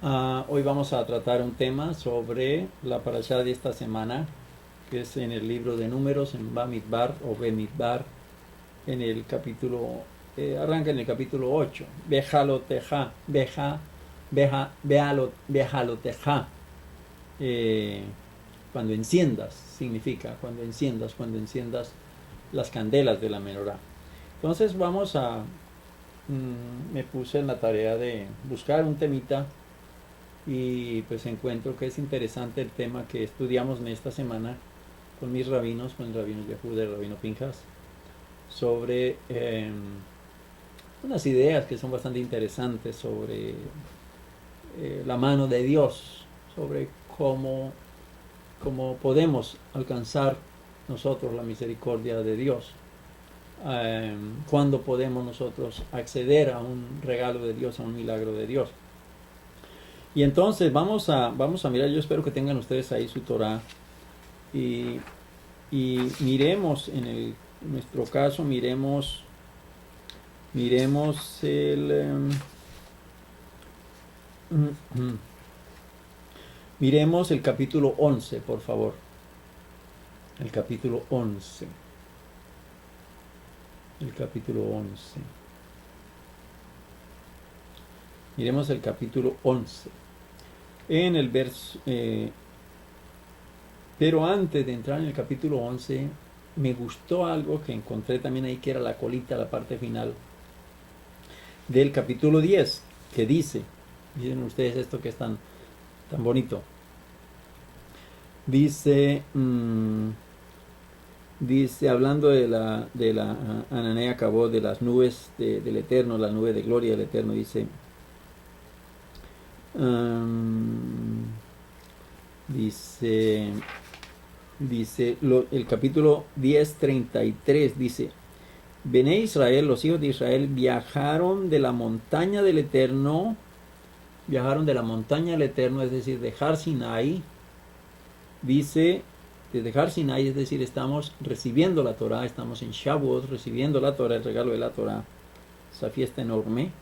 Hoy vamos a tratar un tema sobre la parashá de esta semana, que es en el libro de Números, en Bamidbar o Bemidbar, en el capítulo, arranca en el capítulo 8. Bejaloteja, bejaloteja. Eh, Cuando enciendas, significa cuando enciendas las candelas de la menorá. Entonces me puse en la tarea de buscar un temita y pues encuentro que es interesante el tema que estudiamos en esta semana con mis rabinos, con el rabino Yehuda y el rabino Pinjas, sobre unas ideas que son bastante interesantes sobre la mano de Dios, sobre cómo podemos alcanzar nosotros la misericordia de Dios, cuándo podemos nosotros acceder a un regalo de Dios, a un milagro de Dios. Y entonces vamos a mirar, yo espero que tengan ustedes ahí su Torah y miremos en nuestro caso, miremos miremos el capítulo 11, por favor. El capítulo 11. El capítulo 11. Miremos el capítulo 11. En el verso... pero antes de entrar en el capítulo 11, me gustó algo que encontré también ahí, que era la colita, la parte final del capítulo 10, que dice, miren ustedes esto que es tan bonito. Dice, hablando de la Ananea Cabot, de las nubes del Eterno, la nube de gloria del Eterno, dice, el capítulo 10, 33, dice, Bene Israel, los hijos de Israel, viajaron de la montaña del Eterno, es decir, de Har Sinai. Dice, desde Har Sinai, es decir, estamos recibiendo la Torah, estamos en Shavuot, recibiendo la Torah, el regalo de la Torah, esa fiesta enorme.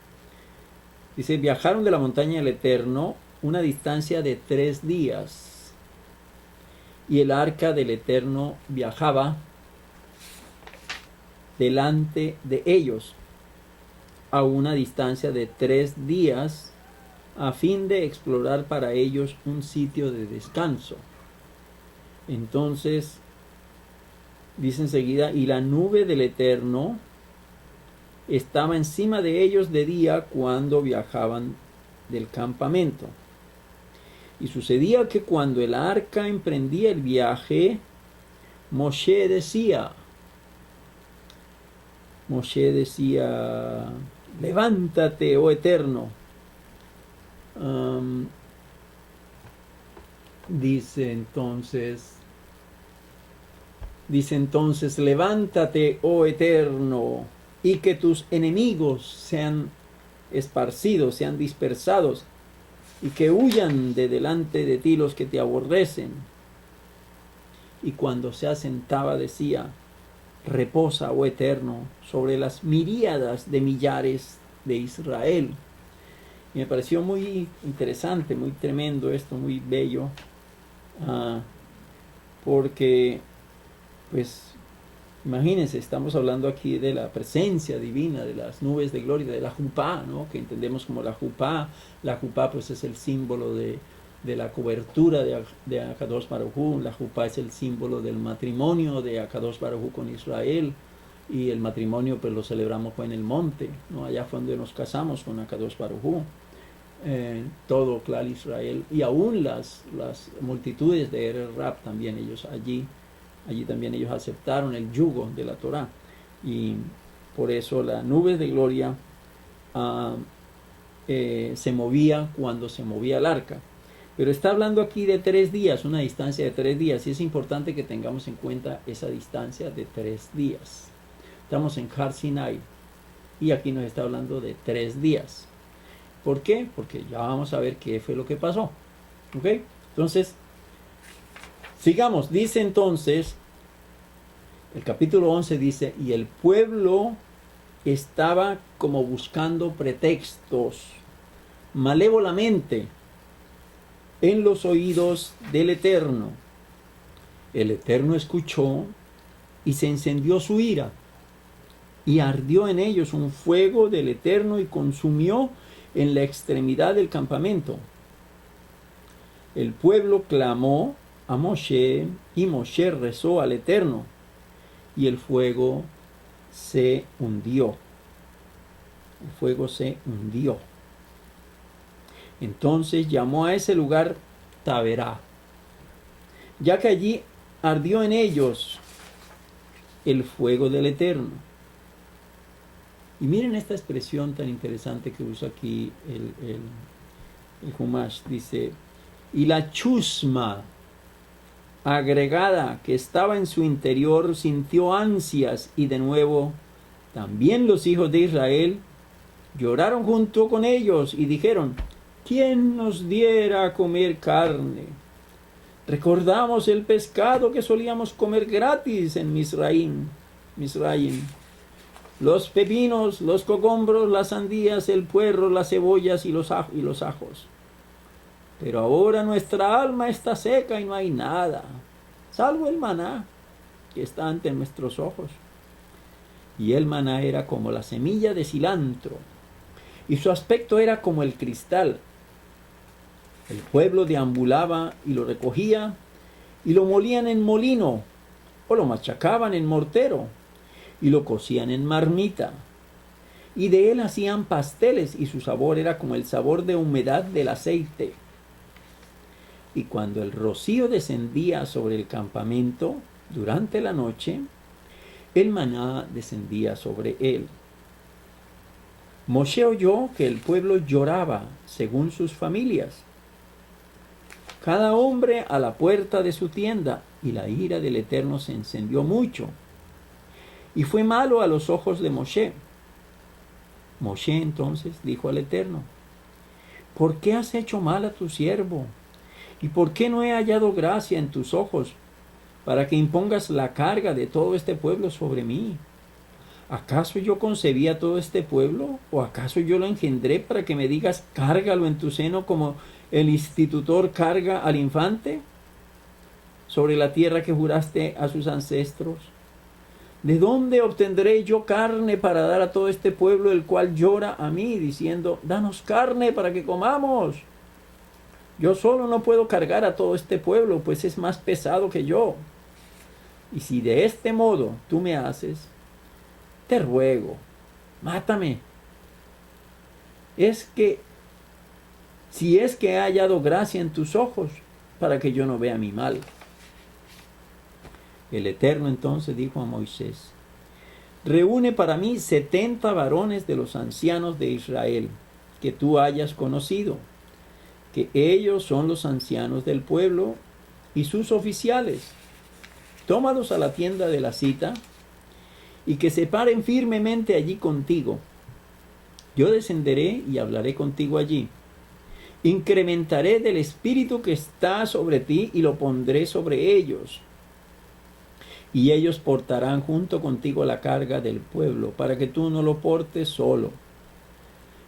Dice, viajaron de la montaña del Eterno una distancia de 3 días, y el arca del Eterno viajaba delante de ellos a una distancia de 3 días, a fin de explorar para ellos un sitio de descanso. Entonces, dice enseguida, y la nube del Eterno estaba encima de ellos de día cuando viajaban del campamento. Y sucedía que cuando el arca emprendía el viaje, Moshe decía, levántate, oh Eterno. Dice entonces, levántate, oh Eterno, y que tus enemigos sean esparcidos, sean dispersados, y que huyan de delante de ti los que te aborrecen. Y cuando se asentaba decía, reposa, oh Eterno, sobre las miríadas de millares de Israel. Y me pareció muy interesante, muy tremendo esto, muy bello, porque, pues, imagínense, estamos hablando aquí de la presencia divina, de las nubes de gloria, de la jupá, ¿no? Que entendemos como la jupá. La jupá, pues, es el símbolo de la cobertura de Akadosh Baruj Hu. La jupá es el símbolo del matrimonio de Akadosh Baruj Hu con Israel, y el matrimonio, pues, lo celebramos en el monte, ¿no? Allá fue donde nos casamos con Akadosh Baruj Hu. Todo Klal Israel, y aún las multitudes de Eretz Rab, también ellos allí también ellos aceptaron el yugo de la Torah, y por eso la nube de gloria se movía cuando se movía el arca. Pero está hablando aquí de 3 días, una distancia de 3 días, y es importante que tengamos en cuenta esa distancia de 3 días. Estamos en Har Sinai, y aquí nos está hablando de 3 días. ¿Por qué? Porque ya vamos a ver qué fue lo que pasó. ¿Ok? Entonces, sigamos. Dice entonces, el capítulo 11 dice, y el pueblo estaba como buscando pretextos malévolamente en los oídos del Eterno. El Eterno escuchó y se encendió su ira, y ardió en ellos un fuego del Eterno y consumió en la extremidad del campamento. El pueblo clamó a Moshe, y Moshe rezó al Eterno, y el fuego se hundió. El fuego se hundió. Entonces llamó a ese lugar Taberá, ya que allí ardió en ellos el fuego del Eterno. Y miren esta expresión tan interesante que usa aquí el Humash. Dice, y la chusma agregada que estaba en su interior sintió ansias, y de nuevo también los hijos de Israel lloraron junto con ellos y dijeron, ¿quién nos diera a comer carne? Recordamos el pescado que solíamos comer gratis en Misraim. Los pepinos, los cogombros, las sandías, el puerro, las cebollas y los ajos. Pero ahora nuestra alma está seca y no hay nada, salvo el maná que está ante nuestros ojos. Y el maná era como la semilla de cilantro, y su aspecto era como el cristal. El pueblo deambulaba y lo recogía, y lo molían en molino, o lo machacaban en mortero, y lo cocían en marmita. Y de él hacían pasteles, y su sabor era como el sabor de humedad del aceite. Y cuando el rocío descendía sobre el campamento durante la noche, el maná descendía sobre él. Moshe oyó que el pueblo lloraba según sus familias, cada hombre a la puerta de su tienda, y la ira del Eterno se encendió mucho, y fue malo a los ojos de Moshe. Moshe entonces dijo al Eterno, ¿por qué has hecho mal a tu siervo? ¿Y por qué no he hallado gracia en tus ojos para que impongas la carga de todo este pueblo sobre mí? ¿Acaso yo concebí a todo este pueblo? ¿O acaso yo lo engendré para que me digas, cárgalo en tu seno como el institutor carga al infante sobre la tierra que juraste a sus ancestros? ¿De dónde obtendré yo carne para dar a todo este pueblo, el cual llora a mí, diciendo, danos carne para que comamos? Yo solo no puedo cargar a todo este pueblo, pues es más pesado que yo. Y si de este modo tú me haces, te ruego, mátame. Si es que he hallado gracia en tus ojos, para que yo no vea mi mal. El Eterno entonces dijo a Moisés, reúne para mí 70 varones de los ancianos de Israel, que tú hayas conocido, que ellos son los ancianos del pueblo y sus oficiales. Tómalos a la tienda de la cita, y que se paren firmemente allí contigo. Yo descenderé y hablaré contigo allí. Incrementaré del espíritu que está sobre ti y lo pondré sobre ellos. Y ellos portarán junto contigo la carga del pueblo, para que tú no lo portes solo.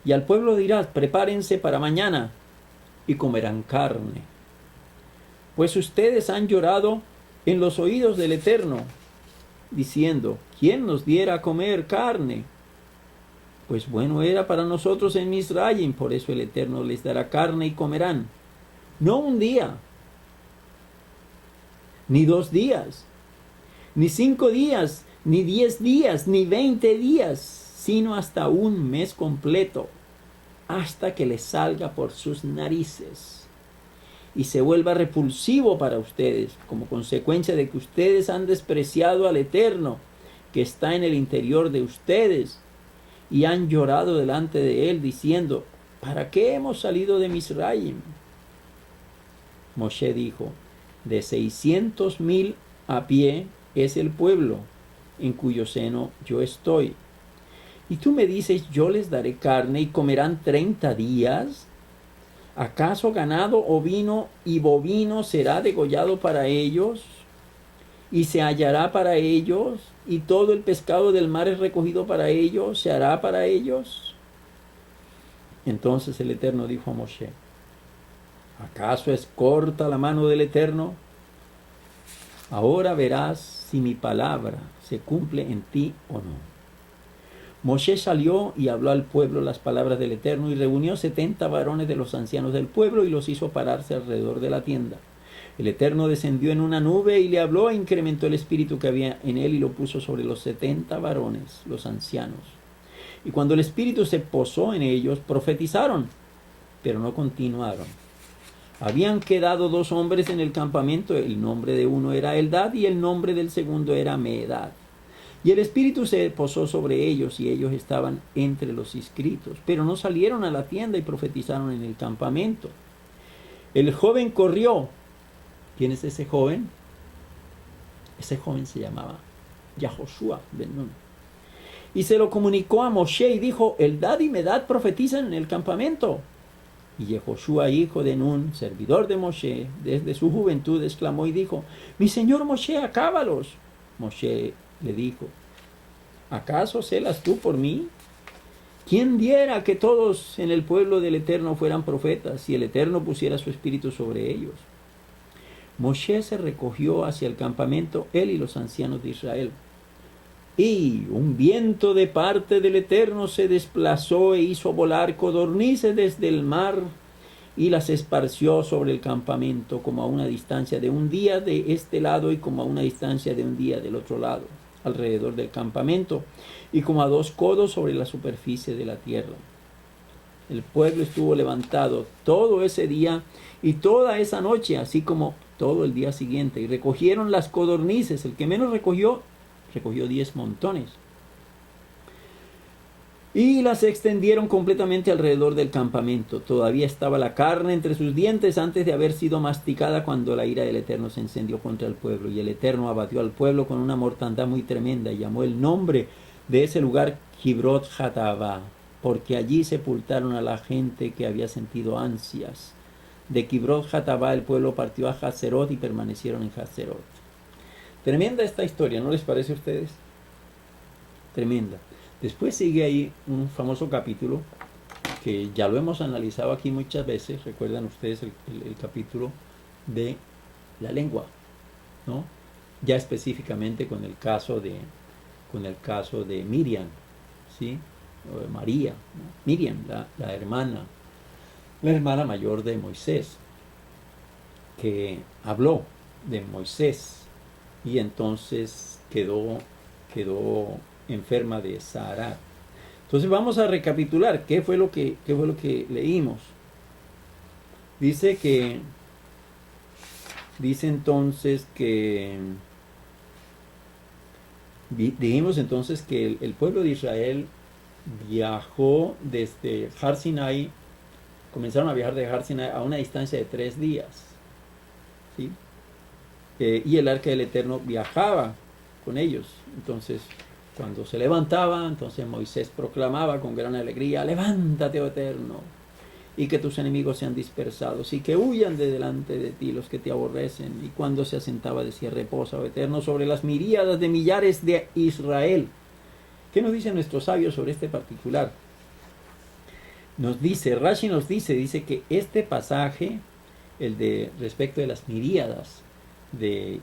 Y al pueblo dirás, prepárense para mañana, y comerán carne. Pues ustedes han llorado en los oídos del Eterno, diciendo, ¿quién nos diera a comer carne? Pues bueno era para nosotros en Misraim, por eso el Eterno les dará carne y comerán. No un día, ni 2 días, ni 5 días, ni 10 días, ni 20 días, sino hasta un mes completo, hasta que les salga por sus narices y se vuelva repulsivo para ustedes, como consecuencia de que ustedes han despreciado al Eterno, que está en el interior de ustedes, y han llorado delante de él, diciendo, ¿para qué hemos salido de Misraim? Moshe dijo, de 600,000 a pie es el pueblo, en cuyo seno yo estoy. Y tú me dices, yo les daré carne y comerán 30 días. ¿Acaso ganado, ovino y bovino será degollado para ellos? ¿Y se hallará para ellos? ¿Y todo el pescado del mar es recogido para ellos? ¿Se hará para ellos? Entonces el Eterno dijo a Moshe, ¿Acaso es corta la mano del Eterno? Ahora verás si mi palabra se cumple en ti o no. Moshe salió y habló al pueblo las palabras del Eterno y reunió 70 varones de los ancianos del pueblo y los hizo pararse alrededor de la tienda. El Eterno descendió en una nube y le habló e incrementó el espíritu que había en él y lo puso sobre los 70 varones, los ancianos. Y cuando el espíritu se posó en ellos, profetizaron, pero no continuaron. Habían quedado 2 hombres en el campamento, el nombre de uno era Eldad y el nombre del segundo era Medad. Y el espíritu se posó sobre ellos y ellos estaban entre los inscritos, pero no salieron a la tienda y profetizaron en el campamento. El joven corrió. ¿Quién es ese joven? Ese joven se llamaba Yahoshua ben Nun. Y se lo comunicó a Moshe y dijo, Eldad y Medad profetizan en el campamento. Y Yehoshua, hijo de Nun, servidor de Moshe, desde su juventud exclamó y dijo, mi señor Moshe, acábalos. Moshe le dijo, ¿acaso celas tú por mí? ¿Quién diera que todos en el pueblo del Eterno fueran profetas y el Eterno pusiera su espíritu sobre ellos? Moshe se recogió hacia el campamento, él y los ancianos de Israel. Y un viento de parte del Eterno se desplazó e hizo volar codornices desde el mar y las esparció sobre el campamento como a una distancia de un día de este lado y como a una distancia de un día del otro lado, alrededor del campamento, y como a 2 codos sobre la superficie de la tierra. El pueblo estuvo levantado todo ese día y toda esa noche, así como todo el día siguiente, y recogieron las codornices. El que menos recogió 10 montones. Y las extendieron completamente alrededor del campamento. Todavía estaba la carne entre sus dientes antes de haber sido masticada cuando la ira del Eterno se encendió contra el pueblo. Y el Eterno abatió al pueblo con una mortandad muy tremenda y llamó el nombre de ese lugar Kibrot Hatava, porque allí sepultaron a la gente que había sentido ansias. De Kibrot Hatava el pueblo partió a Hazerot y permanecieron en Hazerot. Tremenda esta historia, ¿no les parece a ustedes? Tremenda. Después sigue ahí un famoso capítulo que ya lo hemos analizado aquí muchas veces. Recuerdan ustedes el capítulo de la lengua, ¿no? Ya específicamente con el caso de Miriam, ¿sí? O de María, ¿no? Miriam, la hermana mayor de Moisés, que habló de Moisés y entonces quedó enferma de Sahara. Entonces vamos a recapitular qué fue lo que leímos. Dice entonces que dijimos entonces que el pueblo de Israel viajó desde Har Sinai, comenzaron a viajar de Har Sinai a una distancia de 3 días, ¿sí? Y el arca del Eterno viajaba con ellos. Entonces, cuando se levantaba, entonces Moisés proclamaba con gran alegría, levántate, oh Eterno, y que tus enemigos sean dispersados, y que huyan de delante de ti los que te aborrecen. Y cuando se asentaba decía, reposa, oh Eterno, sobre las miríadas de millares de Israel. ¿Qué nos dicen nuestros sabios sobre este particular? Rashi nos dice que este pasaje, el de respecto de las miríadas de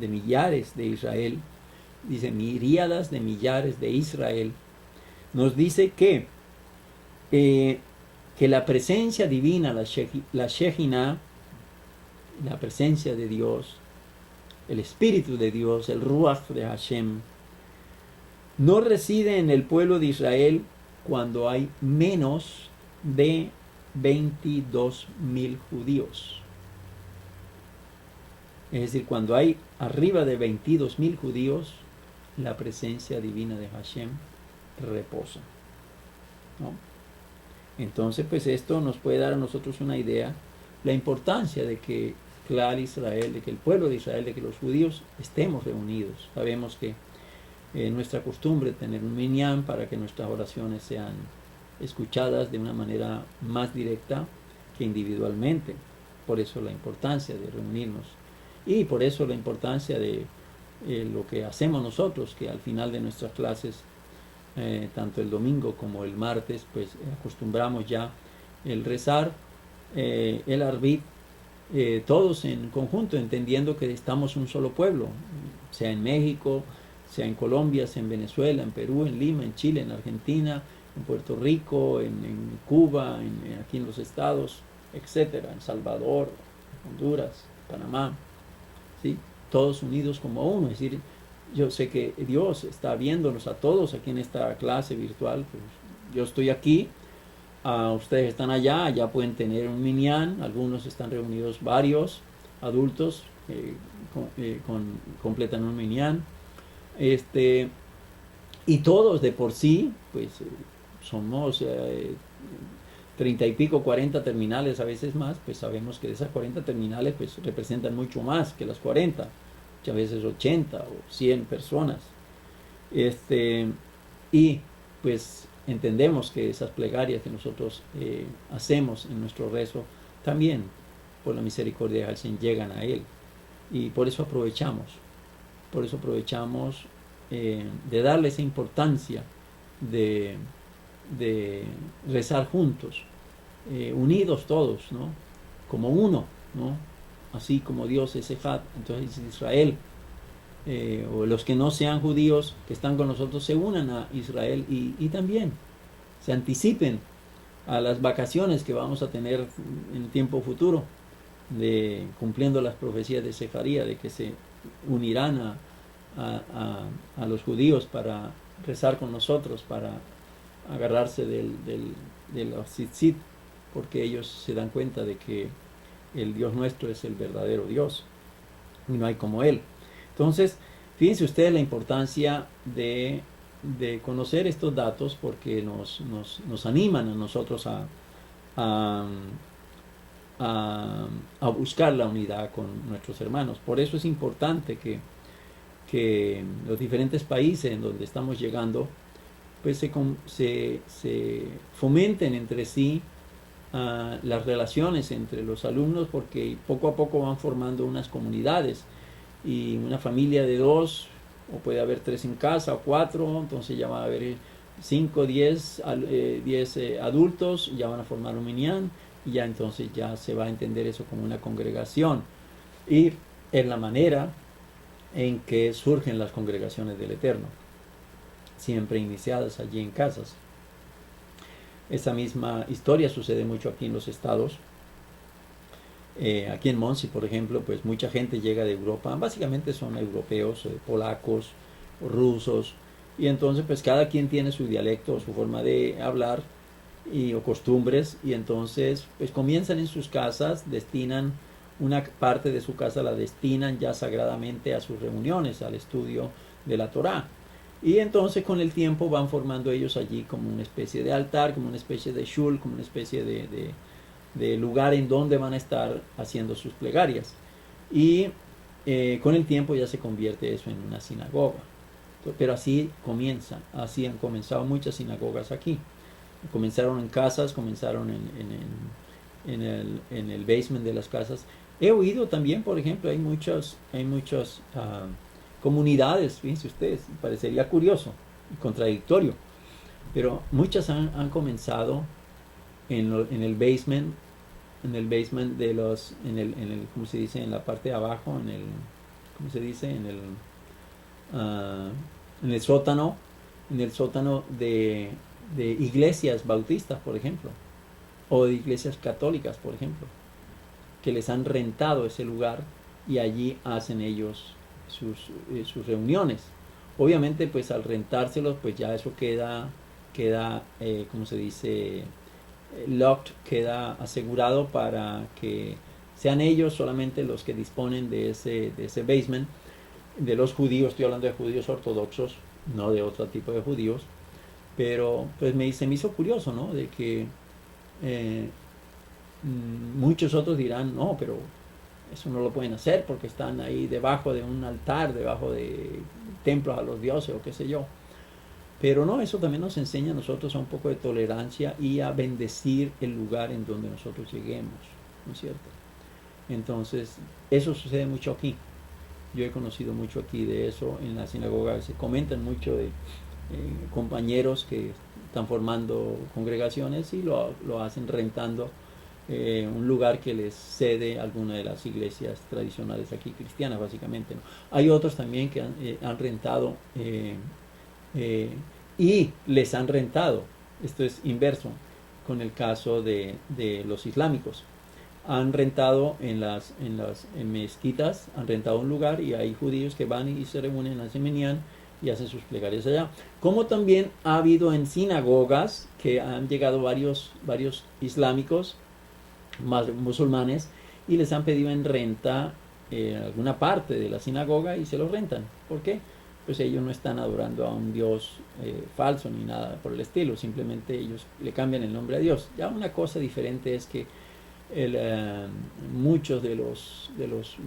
millares de Israel, dice miríadas de millares de Israel, nos dice que la presencia divina, la Shejinah, la presencia de Dios, el Espíritu de Dios, el Ruach de Hashem, no reside en el pueblo de Israel cuando hay menos de 22,000 judíos. Es decir, cuando hay arriba de 22,000 judíos, la presencia divina de Hashem reposa, ¿no? Entonces, pues esto nos puede dar a nosotros una idea, la importancia de que Israel, de que el pueblo de Israel, de que los judíos estemos reunidos. Sabemos que nuestra costumbre tener un minyan para que nuestras oraciones sean escuchadas de una manera más directa que individualmente. Por eso la importancia de reunirnos y por eso la importancia de lo que hacemos nosotros, que al final de nuestras clases, tanto el domingo como el martes, pues acostumbramos ya el rezar el Arbit, todos en conjunto, entendiendo que estamos un solo pueblo, sea en México, sea en Colombia, sea en Venezuela, en Perú, en Lima, en Chile, en Argentina, en Puerto Rico, en Cuba, aquí en los estados, etcétera, en Salvador, Honduras, Panamá, ¿sí? Todos unidos como uno. Es decir, yo sé que Dios está viéndonos a todos aquí en esta clase virtual. Pues yo estoy aquí, ustedes están allá, allá pueden tener un minyan, algunos están reunidos varios adultos, completan un minyan. Y todos de por sí, pues somos 30 y pico, 40 terminales, a veces más, pues sabemos que de esas 40 terminales pues representan mucho más que las 40, muchas veces 80 o 100 personas. Y pues entendemos que esas plegarias que nosotros hacemos en nuestro rezo también por la misericordia del Señor llegan a Él. Y por eso aprovechamos de darle esa importancia de, de rezar juntos, unidos todos, ¿no? Como uno, ¿no? Así como Dios es Ejad, entonces Israel, o los que no sean judíos que están con nosotros se unan a Israel y también se anticipen a las vacaciones que vamos a tener en el tiempo futuro, cumpliendo las profecías de Sefaría, de que se unirán a los judíos para rezar con nosotros, para agarrarse de los tzitzit, porque ellos se dan cuenta de que el Dios nuestro es el verdadero Dios y no hay como Él. Entonces, fíjense ustedes la importancia de conocer estos datos, porque nos animan a nosotros a, buscar la unidad con nuestros hermanos. Por eso es importante que los diferentes países en donde estamos llegando pues se fomenten entre sí las relaciones entre los alumnos, porque poco a poco van formando unas comunidades, y una familia de 2, o puede haber 3 en casa, o 4, entonces ya va a haber 5, 10 adultos, ya van a formar un minyan, y ya entonces ya se va a entender eso como una congregación. Y es la manera en que surgen las congregaciones del Eterno, siempre iniciadas allí en casas. Esa misma historia sucede mucho aquí en los estados. Aquí en Monsi, por ejemplo, pues mucha gente llega de Europa, básicamente son europeos, polacos, rusos, y entonces pues cada quien tiene su dialecto o su forma de hablar o costumbres, y entonces pues comienzan en sus casas, destinan una parte de su casa, la destinan ya sagradamente a sus reuniones, al estudio de la Torá. Y entonces con el tiempo van formando ellos allí como una especie de altar, como una especie de shul, como una especie de lugar en donde van a estar haciendo sus plegarias. Y con el tiempo ya se convierte eso en una sinagoga. Pero así comienza, así han comenzado muchas sinagogas aquí. Comenzaron en casas, comenzaron en el basement de las casas. He oído también, por ejemplo, hay muchas comunidades, fíjense ustedes, parecería curioso y contradictorio, pero muchas han comenzado en el basement, de los, ¿cómo se dice? En la parte de abajo, ¿cómo se dice? En el sótano, de iglesias bautistas, por ejemplo, o de iglesias católicas, por ejemplo, que les han rentado ese lugar y allí hacen ellos sus reuniones. Obviamente pues al rentárselos pues ya eso queda ¿cómo se dice? Locked, queda asegurado para que sean ellos solamente los que disponen de ese basement. De los judíos, estoy hablando de judíos ortodoxos, no de otro tipo de judíos, pero pues se me hizo curioso, ¿no? De que muchos otros dirán, no, pero eso no lo pueden hacer porque están ahí debajo de un altar, debajo de templos a los dioses o qué sé yo. Pero no, eso también nos enseña a nosotros a un poco de tolerancia y a bendecir el lugar en donde nosotros lleguemos, ¿no es cierto? Entonces, eso sucede mucho aquí. Yo he conocido mucho aquí de eso en la sinagoga. Se comentan mucho de compañeros que están formando congregaciones y lo hacen rentando un lugar que les cede alguna de las iglesias tradicionales aquí cristianas, básicamente, ¿no? Hay otros también que han rentado eh, y les han rentado. Esto es inverso con el caso de los islámicos. Han rentado en mezquitas, han rentado un lugar y hay judíos que van y se reúnen, hacen minyan y hacen sus plegarias allá. Como también ha habido en sinagogas que han llegado varios islámicos, más musulmanes, y les han pedido en renta alguna parte de la sinagoga y se lo rentan. ¿Por qué? Pues ellos no están adorando a un Dios falso ni nada por el estilo, simplemente ellos le cambian el nombre a Dios. Ya una cosa diferente es que muchos de los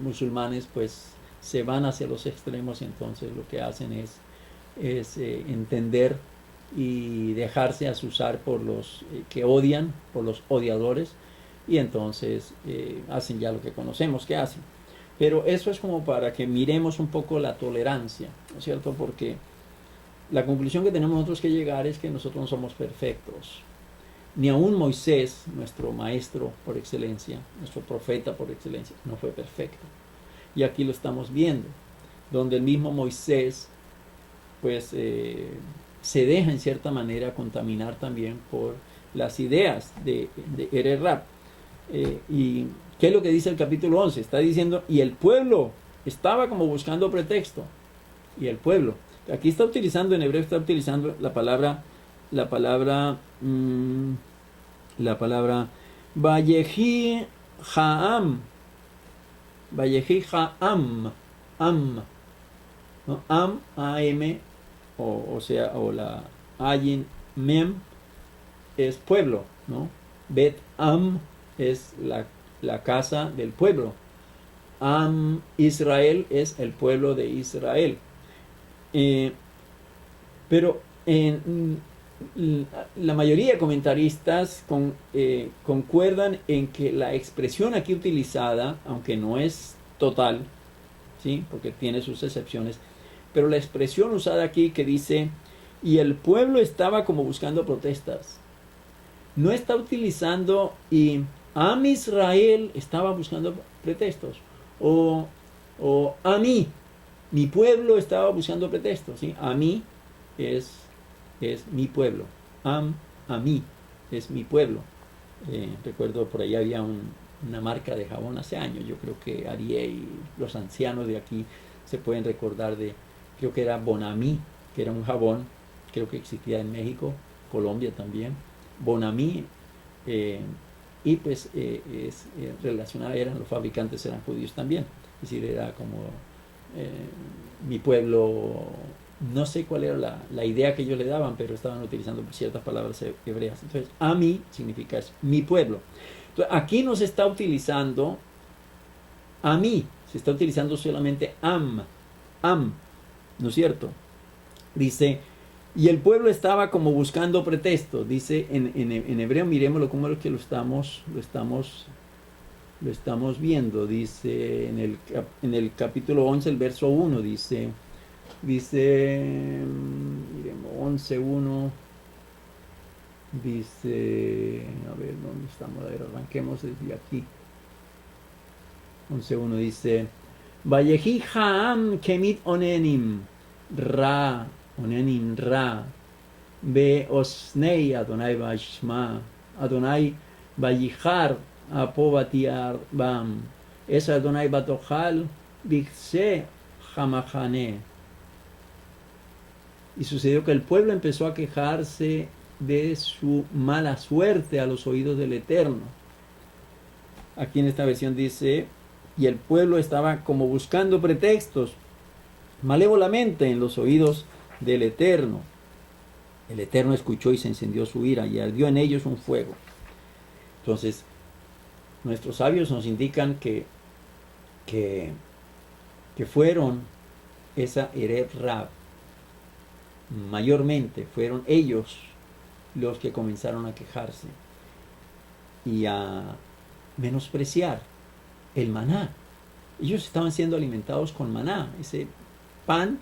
musulmanes pues se van hacia los extremos y entonces lo que hacen es entender y dejarse asusar por los que odian, por los odiadores, y entonces hacen ya lo que conocemos que hacen. Pero eso es como para que miremos un poco la tolerancia, ¿no es cierto? Porque la conclusión que tenemos nosotros que llegar es que nosotros no somos perfectos. Ni aún Moisés, nuestro maestro por excelencia, nuestro profeta por excelencia, no fue perfecto. Y aquí lo estamos viendo, donde el mismo Moisés pues se deja en cierta manera contaminar también por las ideas de Erer Rab. ¿Y qué es lo que dice el capítulo 11? Está diciendo, y el pueblo estaba como buscando pretexto. Y el pueblo. Aquí está utilizando, en hebreo está utilizando la palabra Vayehi Ha'am. Vayehi Ha'am. Am. ¿No? Am, A-M, o sea, o la Ayin Mem es pueblo, ¿no? Bet Am es la casa del pueblo. Am Israel es el pueblo de Israel. Pero la mayoría de comentaristas concuerdan en que la expresión aquí utilizada, aunque no es total, ¿sí? Porque tiene sus excepciones, pero la expresión usada aquí que dice, y el pueblo estaba como buscando protestas, no está utilizando y Am Israel estaba buscando pretextos, o a mí, mi pueblo estaba buscando pretextos, ¿sí? A mí es mi pueblo, a mí es mi pueblo. Recuerdo por ahí había una marca de jabón hace años, yo creo que Ariel y los ancianos de aquí se pueden recordar de, creo que era Bonami, que era un jabón, creo que existía en México, Colombia también, Bonami, y pues es relacionada, los fabricantes eran judíos también, es decir, era como mi pueblo, no sé cuál era la idea que ellos le daban, pero estaban utilizando ciertas palabras hebreas. Entonces, a mí significa eso, mi pueblo. Entonces, aquí no se está utilizando a mí, se está utilizando solamente am, ¿no es cierto? Dice, y el pueblo estaba como buscando pretextos, dice en hebreo, miremoslo como es que lo estamos viendo, dice en el capítulo 11, el verso 1, dice, miremos, 11.1, dice, a ver, ¿dónde estamos? A ver, arranquemos desde aquí. 11.1 dice, Vayehi Ha'am Kemit Onenim Ra, Onenim Ra, Be Osnei Adonai Vashma, Adonai Vayichar Apovatiar Bam, Es Adonai Batochal Bikse Hamachane. Y sucedió que el pueblo empezó a quejarse de su mala suerte a los oídos del Eterno. Aquí en esta versión dice, y el pueblo estaba como buscando pretextos malévolamente en los oídos del Eterno. El Eterno escuchó y se encendió su ira y ardió en ellos un fuego. Entonces, nuestros sabios nos indican que fueron esa Erev Rab. Mayormente fueron ellos los que comenzaron a quejarse y a menospreciar el maná. Ellos estaban siendo alimentados con maná, ese pan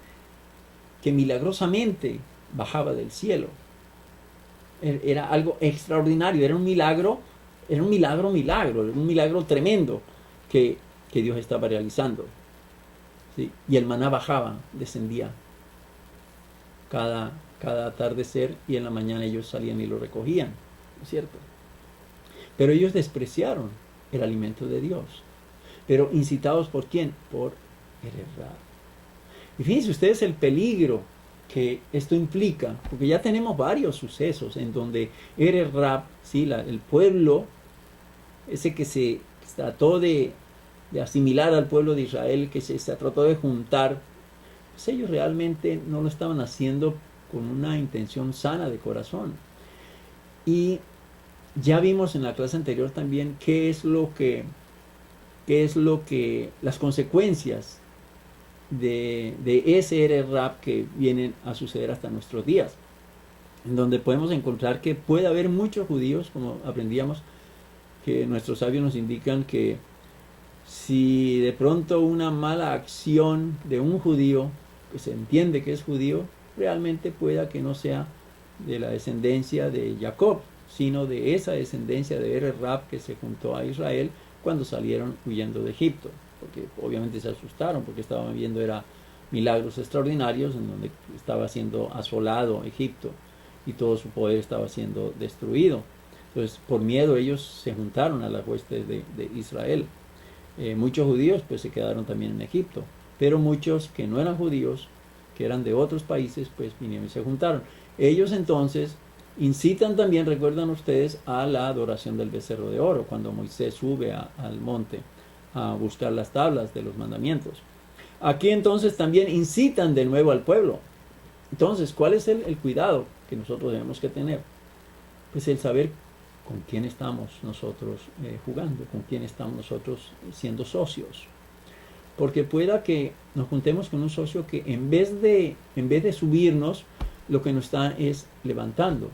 que milagrosamente bajaba del cielo. Era algo extraordinario, era un milagro Era un milagro tremendo que Dios estaba realizando. ¿Sí? Y el maná bajaba, descendía cada atardecer, y en la mañana ellos salían y lo recogían, ¿no es cierto? Pero ellos despreciaron el alimento de Dios. Pero incitados ¿por quién? Por Erech-Rab. Y fíjense ustedes el peligro que esto implica, porque ya tenemos varios sucesos en donde Erech-Rab, ¿sí? El pueblo, ese que se trató de asimilar al pueblo de Israel, que se trató de juntar, pues ellos realmente no lo estaban haciendo con una intención sana de corazón. Y ya vimos en la clase anterior también qué es lo que las consecuencias de ese Erech-Rab que vienen a suceder hasta nuestros días, en donde podemos encontrar que puede haber muchos judíos, como aprendíamos, que nuestros sabios nos indican que si de pronto una mala acción de un judío, que se entiende que es judío, realmente pueda que no sea de la descendencia de Jacob, sino de esa descendencia de Erech-Rab que se juntó a Israel cuando salieron huyendo de Egipto, porque obviamente se asustaron, porque estaban viendo milagros extraordinarios en donde estaba siendo asolado Egipto y todo su poder estaba siendo destruido. Entonces, por miedo ellos se juntaron a las huestes de Israel. Muchos judíos pues se quedaron también en Egipto, pero muchos que no eran judíos, que eran de otros países, pues vinieron y se juntaron. Ellos entonces incitan también, recuerdan ustedes, a la adoración del becerro de oro, cuando Moisés sube al monte a buscar las tablas de los mandamientos. Aquí entonces también incitan de nuevo al pueblo. Entonces, ¿cuál es el cuidado que nosotros debemos que tener? Pues el saber con quién estamos nosotros jugando, con quién estamos nosotros siendo socios. Porque pueda que nos juntemos con un socio que en vez de subirnos, lo que nos está es levantando.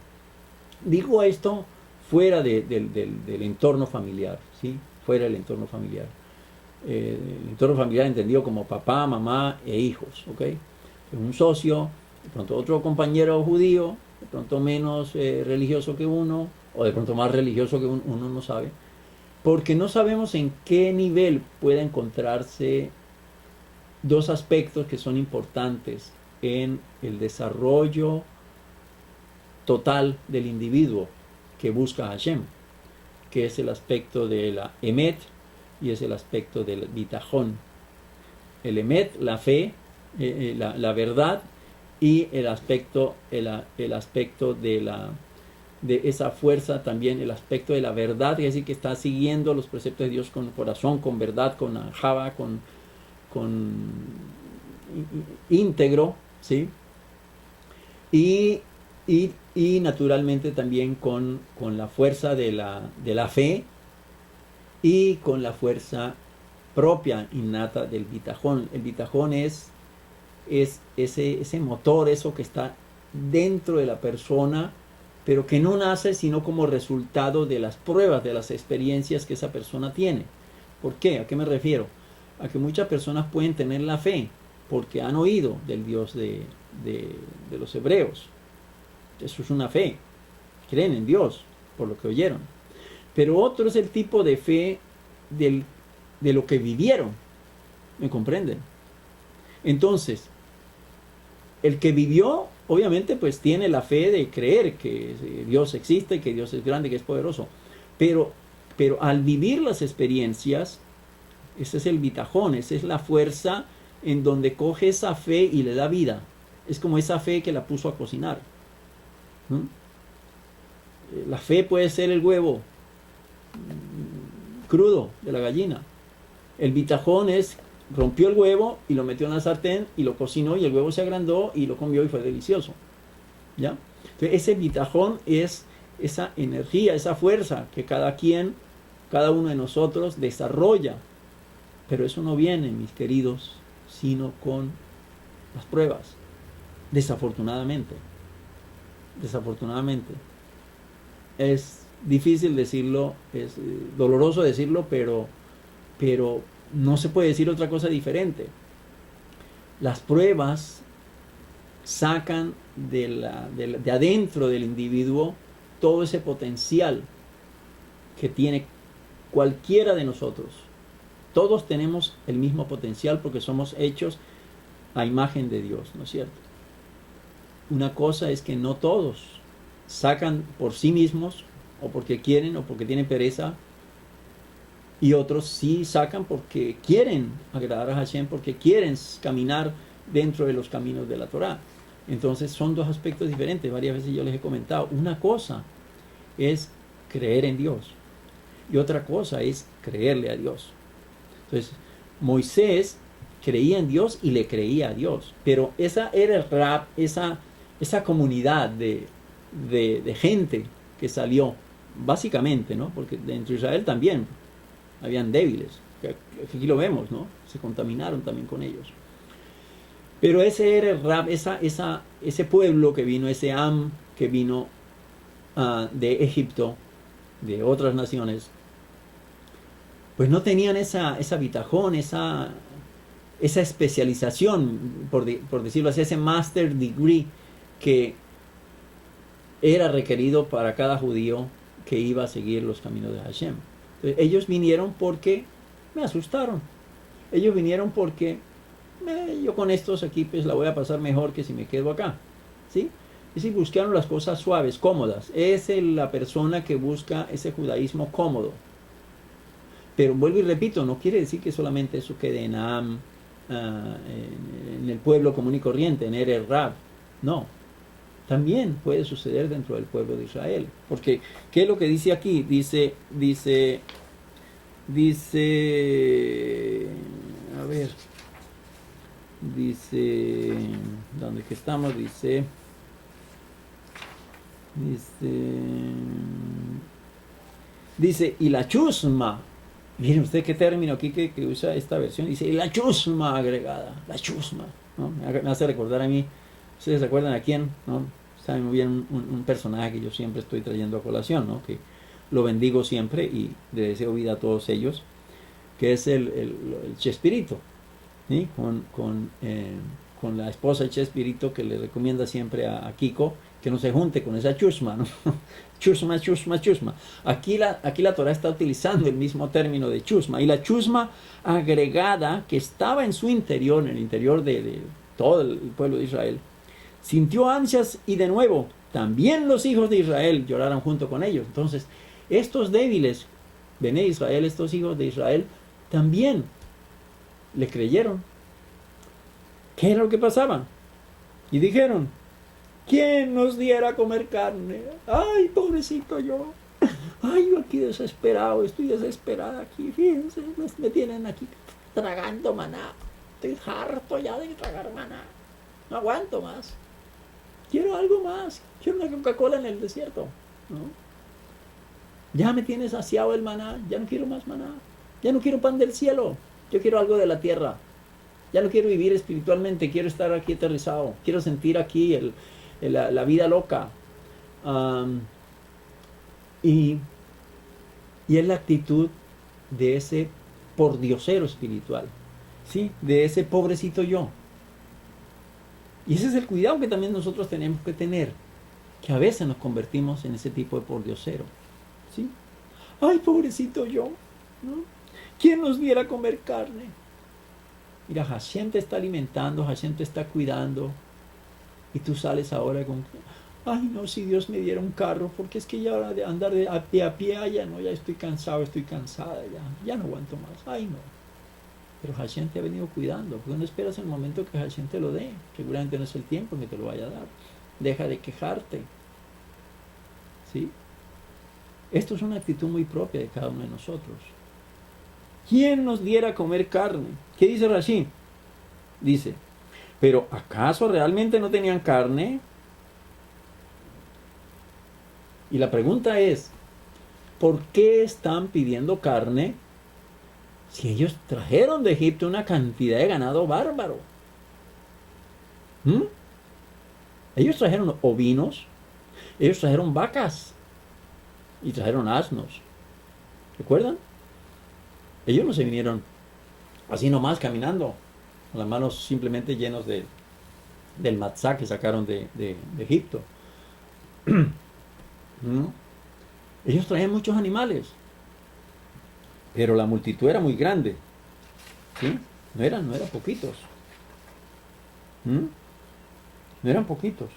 Digo esto fuera del entorno familiar, ¿sí? Fuera del entorno familiar. El entorno familiar entendido como papá, mamá e hijos, ¿ok? Un socio, de pronto otro compañero judío, de pronto menos religioso que uno, o de pronto más religioso que uno no sabe, porque no sabemos en qué nivel pueda encontrarse dos aspectos que son importantes en el desarrollo total del individuo que busca a Hashem, que es el aspecto de la Emet y es el aspecto del Bitajón. El Emet, la fe, la verdad, y el aspecto de esa fuerza también, el aspecto de la verdad, es decir, que está siguiendo los preceptos de Dios con corazón, con verdad, con java, con íntegro, ¿sí? Y naturalmente también con la fuerza de la fe y con la fuerza propia, innata del bitajón. El bitajón es ese motor, eso que está dentro de la persona, pero que no nace sino como resultado de las pruebas, de las experiencias que esa persona tiene. ¿Por qué? ¿A qué me refiero? A que muchas personas pueden tener la fe porque han oído del Dios de los hebreos. Eso es una fe. Creen en Dios por lo que oyeron. Pero otro es el tipo de fe de lo que vivieron. ¿Me comprenden? Entonces, el que vivió, obviamente, pues tiene la fe de creer que Dios existe, que Dios es grande, que es poderoso. Pero al vivir las experiencias, ese es el bitajón, esa es la fuerza en donde coge esa fe y le da vida. Es como esa fe que la puso a cocinar. La fe puede ser el huevo crudo de la gallina. El bitajón rompió el huevo y lo metió en la sartén y lo cocinó y el huevo se agrandó y lo comió y fue delicioso. ¿Ya? Entonces ese bitajón es esa energía, esa fuerza que cada uno de nosotros desarrolla. Pero eso no viene, mis queridos, sino con las pruebas. Desafortunadamente. Es difícil decirlo, es doloroso decirlo, pero no se puede decir otra cosa diferente. Las pruebas sacan de adentro del individuo todo ese potencial que tiene cualquiera de nosotros. Todos tenemos el mismo potencial porque somos hechos a imagen de Dios, ¿no es cierto? Una cosa es que no todos sacan por sí mismos, o porque quieren, o porque tienen pereza, y otros sí sacan porque quieren agradar a Hashem, porque quieren caminar dentro de los caminos de la Torah. Entonces son dos aspectos diferentes. Varias veces yo les he comentado. Una cosa es creer en Dios y otra cosa es creerle a Dios. Entonces Moisés creía en Dios y le creía a Dios, pero esa era el rap, esa comunidad de gente que salió, básicamente, ¿no? Porque dentro de Israel también habían débiles, que aquí lo vemos, ¿no? Se contaminaron también con ellos. Pero ese era el rap, ese pueblo que vino, ese Am que vino de Egipto, de otras naciones, pues no tenían esa bitajón, esa especialización, por decirlo así, ese master degree que era requerido para cada judío que iba a seguir los caminos de Hashem. Entonces, ellos vinieron porque me asustaron. Ellos vinieron porque yo con estos aquí pues la voy a pasar mejor que si me quedo acá. ¿Sí? Es decir, buscaron las cosas suaves, cómodas. Es la persona que busca ese judaísmo cómodo. Pero vuelvo y repito, no quiere decir que solamente eso quede en Am, en el pueblo común y corriente, en Eretz Rab. No. También puede suceder dentro del pueblo de Israel. Porque, ¿qué es lo que dice aquí? Dice, a ver, dice, ¿dónde que estamos? Dice, y la chusma, miren usted qué término aquí que usa esta versión, dice, y la chusma agregada, la chusma, ¿no? Me hace recordar a mí, ¿ustedes se acuerdan a quién? ¿No? Saben muy bien un personaje que yo siempre estoy trayendo a colación, ¿no? Que lo bendigo siempre y le deseo vida a todos ellos, que es el Chespirito, ¿sí? Con la esposa de Chespirito, que le recomienda siempre a Kiko que no se junte con esa chusma, ¿no? Chusma, chusma, chusma. Aquí la Torah está utilizando el mismo término de chusma, y la chusma agregada que estaba en su interior, en el interior de todo el pueblo de Israel, sintió ansias y de nuevo también los hijos de Israel lloraron junto con ellos. Entonces, estos débiles, Bené Israel, estos hijos de Israel, también le creyeron. ¿Qué era lo que pasaba? Y dijeron, ¿quién nos diera a comer carne? Ay, pobrecito yo. Ay, yo aquí desesperado, estoy desesperada aquí. Fíjense, me tienen aquí tragando maná. Estoy harto ya de tragar maná. No aguanto más. Quiero algo más. Quiero una Coca-Cola en el desierto, ¿no? Ya me tiene saciado el maná. Ya no quiero más maná. Ya no quiero pan del cielo. Yo quiero algo de la tierra. Ya no quiero vivir espiritualmente. Quiero estar aquí aterrizado. Quiero sentir aquí la vida loca. Y es la actitud de ese pordiosero espiritual, ¿sí? De ese pobrecito yo. Y ese es el cuidado que también nosotros tenemos que tener, que a veces nos convertimos en ese tipo de pordiosero, ¿sí? Ay, pobrecito yo, ¿no? ¿Quién nos diera a comer carne? Mira, Hashem te está alimentando, Hashem te está cuidando, y tú sales ahora con, ay no, si Dios me diera un carro, porque es que ya ahora de andar a pie allá, no, ya estoy cansado, estoy cansada, ya no aguanto más, ay no. Pero Hashem te ha venido cuidando. ¿Por qué no esperas el momento que Hashem te lo dé? Seguramente no es el tiempo en que te lo vaya a dar. Deja de quejarte. ¿Sí? Esto es una actitud muy propia de cada uno de nosotros. ¿Quién nos diera a comer carne? ¿Qué dice Rashi? Dice, ¿pero acaso realmente no tenían carne? Y la pregunta es, ¿por qué están pidiendo carne si ellos trajeron de Egipto una cantidad de ganado bárbaro? Ellos trajeron ovinos, ellos trajeron vacas y trajeron asnos. ¿Recuerdan? Ellos no se vinieron así nomás caminando, con las manos simplemente llenos del matzá que sacaron de Egipto. Ellos traían muchos animales. Pero la multitud era muy grande, ¿sí? No eran poquitos. ¿Mm? No eran poquitos.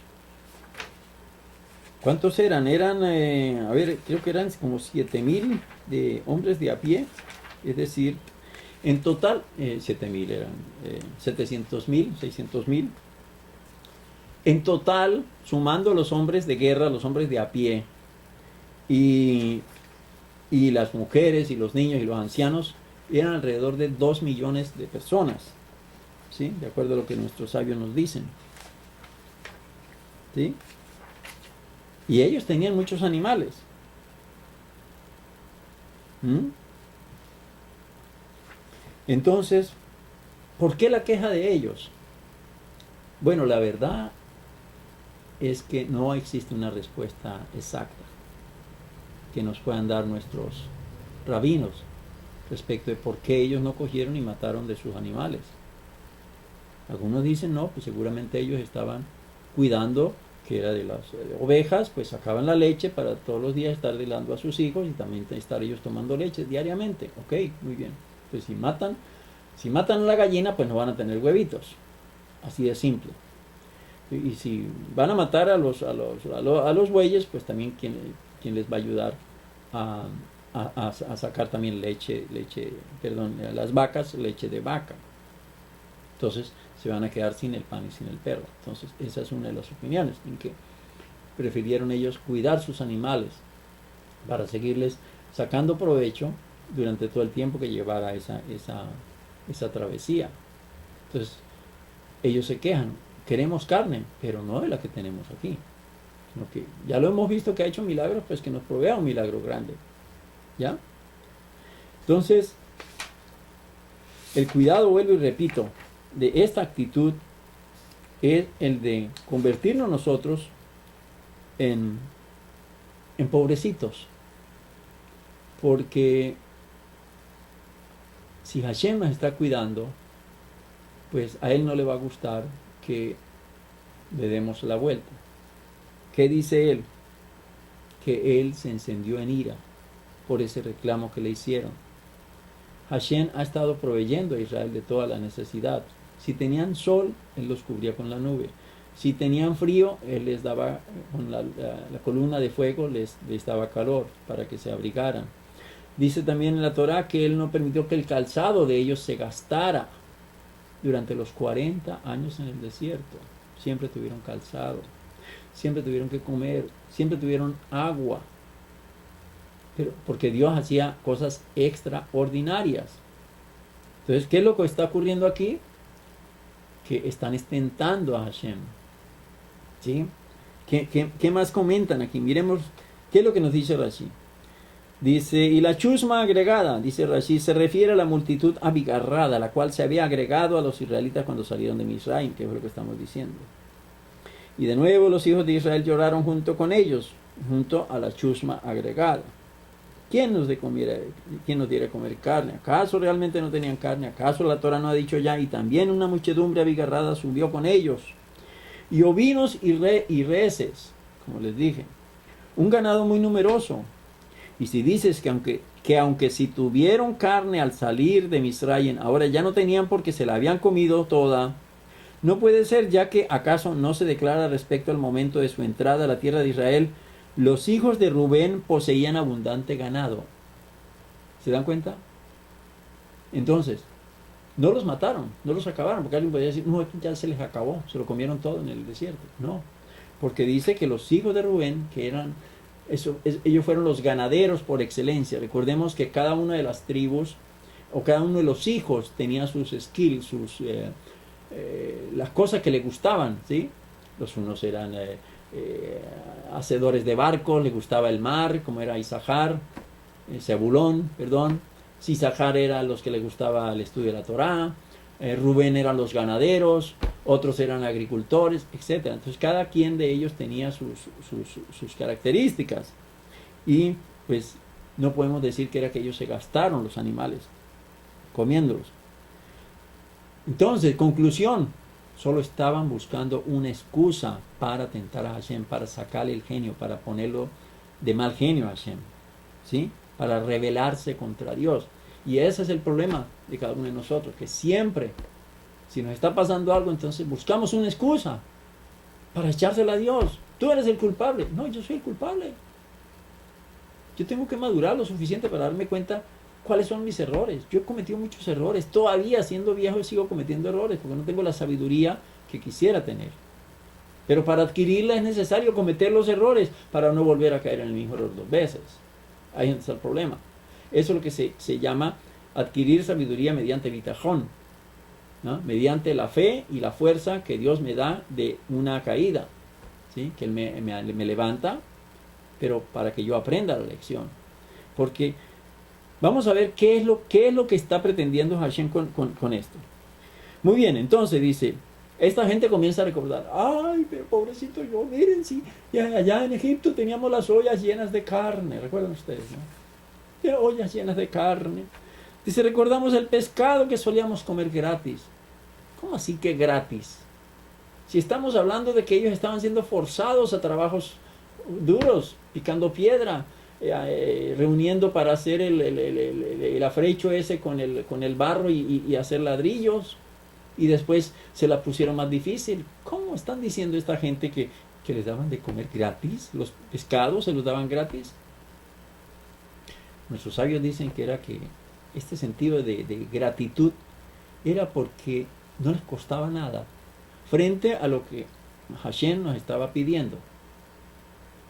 ¿Cuántos eran? Eran, a ver, creo que eran como 7.000 de hombres de a pie. Es decir, en total, 7.000 eran 700.000, 600.000. En total, sumando los hombres de guerra, los hombres de a pie, y, y las mujeres y los niños y los ancianos, eran alrededor de 2 millones de personas, ¿sí? De acuerdo a lo que nuestros sabios nos dicen, ¿sí? Y ellos tenían muchos animales. ¿Mm? Entonces, ¿por qué la queja de ellos? Bueno, la verdad es que no existe una respuesta exacta que nos puedan dar nuestros rabinos respecto de por qué ellos no cogieron y mataron de sus animales. Algunos dicen, no, pues seguramente ellos estaban cuidando que era de las ovejas, pues sacaban la leche para todos los días estar dando a sus hijos y también estar ellos tomando leche diariamente. Ok, muy bien. Pues si matan a la gallina, pues no van a tener huevitos. Así de simple. Y si van a matar a los bueyes, pues también quién les va a ayudar a, a sacar también perdón, a las vacas, leche de vaca. Entonces se van a quedar sin el pan y sin el perro. Entonces esa es una de las opiniones, en que prefirieron ellos cuidar sus animales para seguirles sacando provecho durante todo el tiempo que llevara esa travesía. Entonces ellos se quejan, queremos carne, pero no de la que tenemos aquí, sino que ya lo hemos visto que ha hecho milagros, pues que nos provea un milagro grande, ¿ya? Entonces, el cuidado, vuelvo y repito, de esta actitud es el de convertirnos nosotros en pobrecitos, porque si Hashem nos está cuidando, pues a él no le va a gustar que le demos la vuelta. ¿Qué dice él? Que él se encendió en ira por ese reclamo que le hicieron. Hashem ha estado proveyendo a Israel de toda la necesidad. Si tenían sol, él los cubría con la nube. Si tenían frío, él les daba, con la columna de fuego, les daba calor para que se abrigaran. Dice también en la Torá que él no permitió que el calzado de ellos se gastara durante los 40 años en el desierto. Siempre tuvieron calzado, siempre tuvieron que comer, siempre tuvieron agua. Pero porque Dios hacía cosas extraordinarias. Entonces, ¿qué es lo que está ocurriendo aquí? Que están tentando a Hashem. ¿Sí? ¿Qué más comentan aquí? Miremos qué es lo que nos dice Rashi. Dice, y la chusma agregada, dice Rashi, se refiere a la multitud abigarrada, la cual se había agregado a los israelitas cuando salieron de Misraim, que es lo que estamos diciendo. Y de nuevo los hijos de Israel lloraron junto con ellos, junto a la chusma agregada. ¿Quién nos diera comer carne? ¿Acaso realmente no tenían carne? ¿Acaso la Torah no ha dicho ya? Y también una muchedumbre abigarrada subió con ellos. Y ovinos y reses, como les dije. Un ganado muy numeroso. Y si dices que aunque si tuvieron carne al salir de Misraim, ahora ya no tenían porque se la habían comido toda, no puede ser, ya que acaso no se declara respecto al momento de su entrada a la tierra de Israel, los hijos de Rubén poseían abundante ganado. ¿Se dan cuenta? Entonces, no los mataron, no los acabaron, porque alguien podría decir, no, ya se les acabó, se lo comieron todo en el desierto. No, porque dice que los hijos de Rubén, que eran, ellos fueron los ganaderos por excelencia. Recordemos que cada una de las tribus, o cada uno de los hijos, tenía sus skills, las cosas que le gustaban, ¿sí? Los unos eran hacedores de barcos, les gustaba el mar, como era Isahar, Zebulón, perdón. Isahar era los que les gustaba el estudio de la Torá, Rubén eran los ganaderos, otros eran agricultores, etc. Entonces cada quien de ellos tenía sus características, y pues no podemos decir que era que ellos se gastaron los animales comiéndolos. Entonces, conclusión, solo estaban buscando una excusa para tentar a Hashem, para sacarle el genio, para ponerlo de mal genio a Hashem, ¿sí? Para rebelarse contra Dios. Y ese es el problema de cada uno de nosotros, que siempre, si nos está pasando algo, entonces buscamos una excusa para echársela a Dios. Tú eres el culpable. No, yo soy el culpable. Yo tengo que madurar lo suficiente para darme cuenta cuáles son mis errores. Yo he cometido muchos errores. Todavía siendo viejo sigo cometiendo errores porque no tengo la sabiduría que quisiera tener. Pero para adquirirla es necesario cometer los errores para no volver a caer en el mismo error 2 veces. Ahí está el problema. Eso es lo que se llama adquirir sabiduría mediante bitajón, ¿no? Mediante la fe y la fuerza que Dios me da de una caída, ¿sí? Que Él me levanta, pero para que yo aprenda la lección. Porque vamos a ver qué es lo que está pretendiendo Hashem con esto. Muy bien, entonces dice, esta gente comienza a recordar, ay, pero pobrecito yo, miren, sí, allá en Egipto teníamos las ollas llenas de carne, ¿recuerdan ustedes, no? Ollas llenas de carne. Dice, recordamos el pescado que solíamos comer gratis. ¿Cómo así que gratis? Si estamos hablando de que ellos estaban siendo forzados a trabajos duros, picando piedra, reuniendo para hacer el afrecho ese con el barro y hacer ladrillos, y después se la pusieron más difícil. ¿Cómo están diciendo esta gente que les daban de comer gratis? ¿Los pescados se los daban gratis? Nuestros sabios dicen que era que este sentido de gratitud era porque no les costaba nada frente a lo que Hashem nos estaba pidiendo.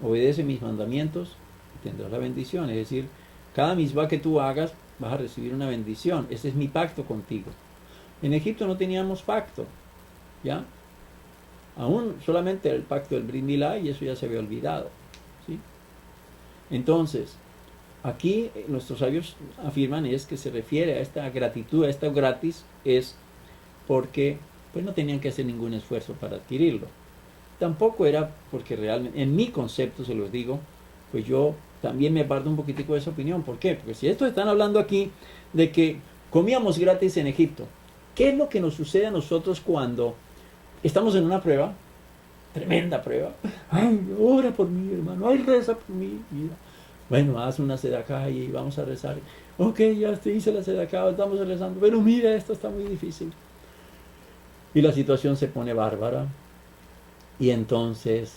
Obedece mis mandamientos y tendrás la bendición. Es decir, cada misbah que tú hagas vas a recibir una bendición. Ese es mi pacto contigo. En Egipto no teníamos pacto, ¿ya? Aún solamente el pacto del Brit Milá, y eso ya se había olvidado, ¿sí? Entonces, aquí nuestros sabios afirman es que se refiere a esta gratitud, a esto gratis, es porque pues no tenían que hacer ningún esfuerzo para adquirirlo. Tampoco era porque realmente, en mi concepto se los digo, pues yo también me parto un poquitico de esa opinión. ¿Por qué? Porque si estos están hablando aquí de que comíamos gratis en Egipto, ¿qué es lo que nos sucede a nosotros cuando estamos en una prueba? Tremenda prueba. Ay, ora por mí, hermano. Ay, reza por mí. Mira. Bueno, haz una sedacá y vamos a rezar. Ok, ya te hice la sedacá, estamos rezando. Pero mira, esto está muy difícil. Y la situación se pone bárbara. Y entonces,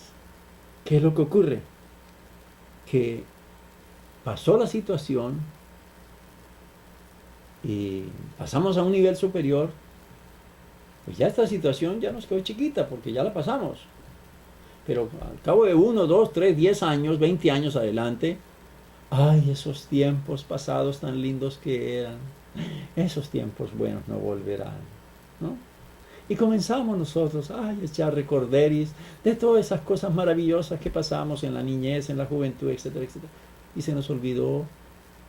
¿qué es lo que ocurre? Que pasó la situación y pasamos a un nivel superior, pues ya esta situación ya nos quedó chiquita porque ya la pasamos. Pero al cabo de 1, 2, 3, 10 años, 20 años adelante, ay, esos tiempos pasados tan lindos que eran, esos tiempos buenos no volverán, ¿no? Y comenzamos nosotros, ay, echar recorderis de todas esas cosas maravillosas que pasamos en la niñez, en la juventud, etcétera, etcétera. Y se nos olvidó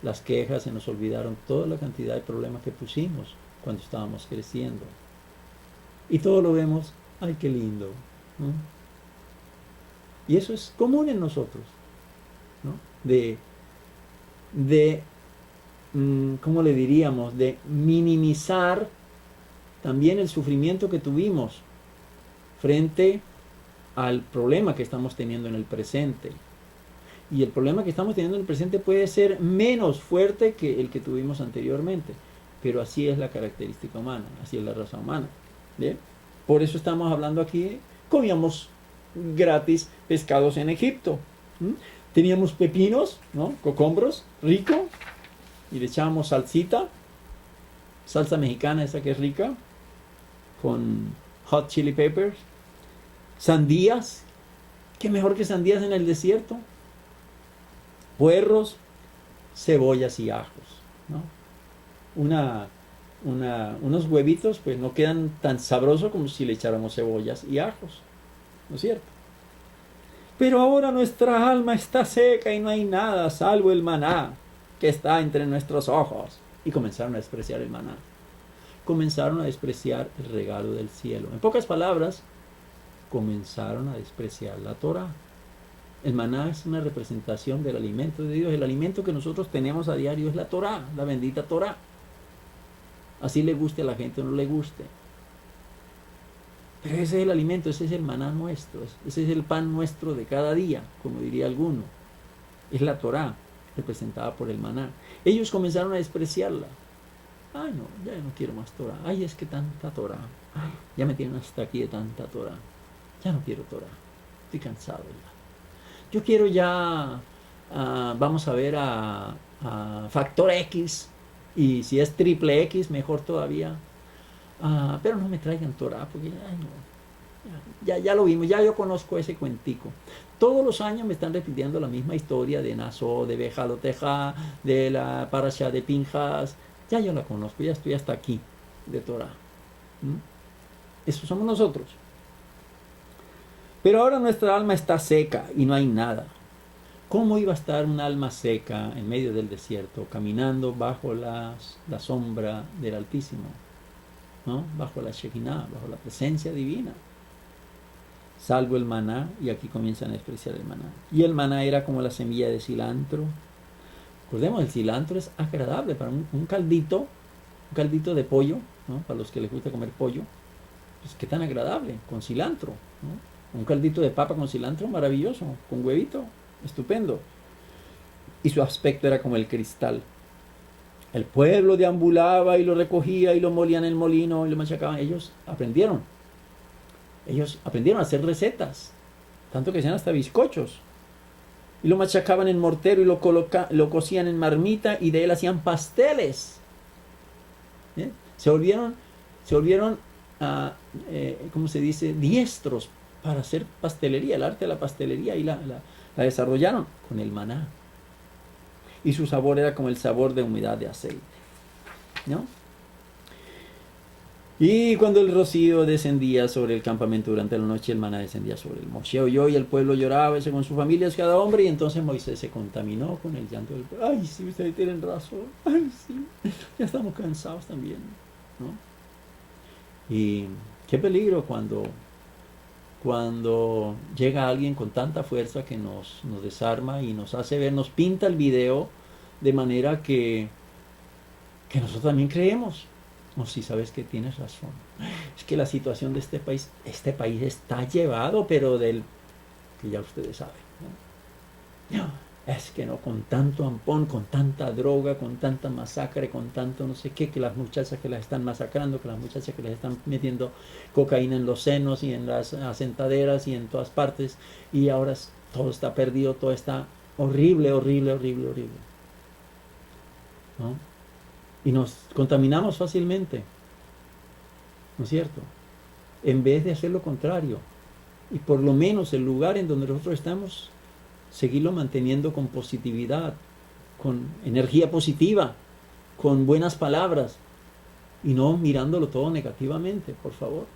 las quejas, se nos olvidaron toda la cantidad de problemas que pusimos cuando estábamos creciendo. Y todo lo vemos, ay, qué lindo, ¿no? Y eso es común en nosotros, ¿no? ¿Cómo le diríamos? De minimizar también el sufrimiento que tuvimos frente al problema que estamos teniendo en el presente. Y el problema que estamos teniendo en el presente puede ser menos fuerte que el que tuvimos anteriormente. Pero así es la característica humana, así es la raza humana. ¿Bien? Por eso estamos hablando aquí, comíamos gratis pescados en Egipto. Teníamos pepinos, ¿no? Cocombros, rico, y le echábamos salsita, salsa mexicana esa que es rica, con hot chili peppers, sandías, qué mejor que sandías en el desierto, puerros, cebollas y ajos, ¿no? Unos huevitos pues no quedan tan sabrosos como si le echáramos cebollas y ajos, ¿no es cierto? Pero ahora nuestra alma está seca y no hay nada salvo el maná que está entre nuestros ojos. Y comenzaron a despreciar el maná. Comenzaron a despreciar el regalo del cielo. En pocas palabras, comenzaron a despreciar la Torah. El maná es una representación del alimento de Dios. El alimento que nosotros tenemos a diario es la Torah, la bendita Torah. Así le guste a la gente o no le guste. Pero ese es el alimento, ese es el maná nuestro, ese es el pan nuestro de cada día, como diría alguno. Es la Torah. representada por el maná. Ellos comenzaron a despreciarla. Ay, no, ya no quiero más Torah. Ay, es que tanta Torah. Ay, ya me tienen hasta aquí de tanta Torah. Ya no quiero Torah. Estoy cansado ya. Yo quiero ya, vamos a ver a factor X. Y si es triple X, mejor todavía. Pero no me traigan Torah, porque ay, no, ya lo vimos, ya yo conozco ese cuentico. Todos los años me están repitiendo la misma historia de Naso, de Bejaloteja, de la Parasha de Pinjas. Ya yo la conozco, ya estoy hasta aquí de Torah. Eso somos nosotros. Pero ahora nuestra alma está seca y no hay nada. ¿Cómo iba a estar un alma seca en medio del desierto, caminando bajo la sombra del Altísimo? ¿No? Bajo la Shekinah, bajo la presencia divina. Salvo el maná, y aquí comienzan a despreciar el maná. Y el maná era como la semilla de cilantro. Recordemos, el cilantro es agradable para un caldito de pollo, ¿no? Para los que les gusta comer pollo, pues qué tan agradable, con cilantro, ¿no? Un caldito de papa con cilantro, maravilloso, con huevito, estupendo. Y su aspecto era como el cristal. El pueblo deambulaba y lo recogía y lo molían en el molino y lo machacaban. Ellos aprendieron a hacer recetas, tanto que hacían hasta bizcochos. Y lo machacaban en mortero y lo cocían en marmita y de él hacían pasteles. ¿Bien? Se volvieron ¿cómo se dice? Diestros para hacer pastelería, el arte de la pastelería, y la desarrollaron con el maná. Y su sabor era como el sabor de humedad de aceite, ¿no? Y cuando el rocío descendía sobre el campamento durante la noche, el maná descendía sobre el Moshe oyó y el pueblo lloraba, ese con sus familias cada hombre, y entonces Moisés se contaminó con el llanto del pueblo. Ay, sí, ustedes tienen razón. Ay, sí, ya estamos cansados también, ¿no? Y qué peligro cuando llega alguien con tanta fuerza que nos desarma y nos hace ver, nos pinta el video de manera que nosotros también creemos. No, sí, sabes que tienes razón. Es que la situación de este país está llevado, pero que ya ustedes saben, ¿no? Es que no, con tanto ampón, con tanta droga, con tanta masacre, con tanto no sé qué, que las muchachas que las están masacrando, que las muchachas que les están metiendo cocaína en los senos y en las asentaderas y en todas partes, y ahora todo está perdido, todo está horrible, horrible, horrible, horrible, ¿no? Y nos contaminamos fácilmente, ¿no es cierto? En vez de hacer lo contrario, y por lo menos el lugar en donde nosotros estamos, seguirlo manteniendo con positividad, con energía positiva, con buenas palabras, y no mirándolo todo negativamente, por favor.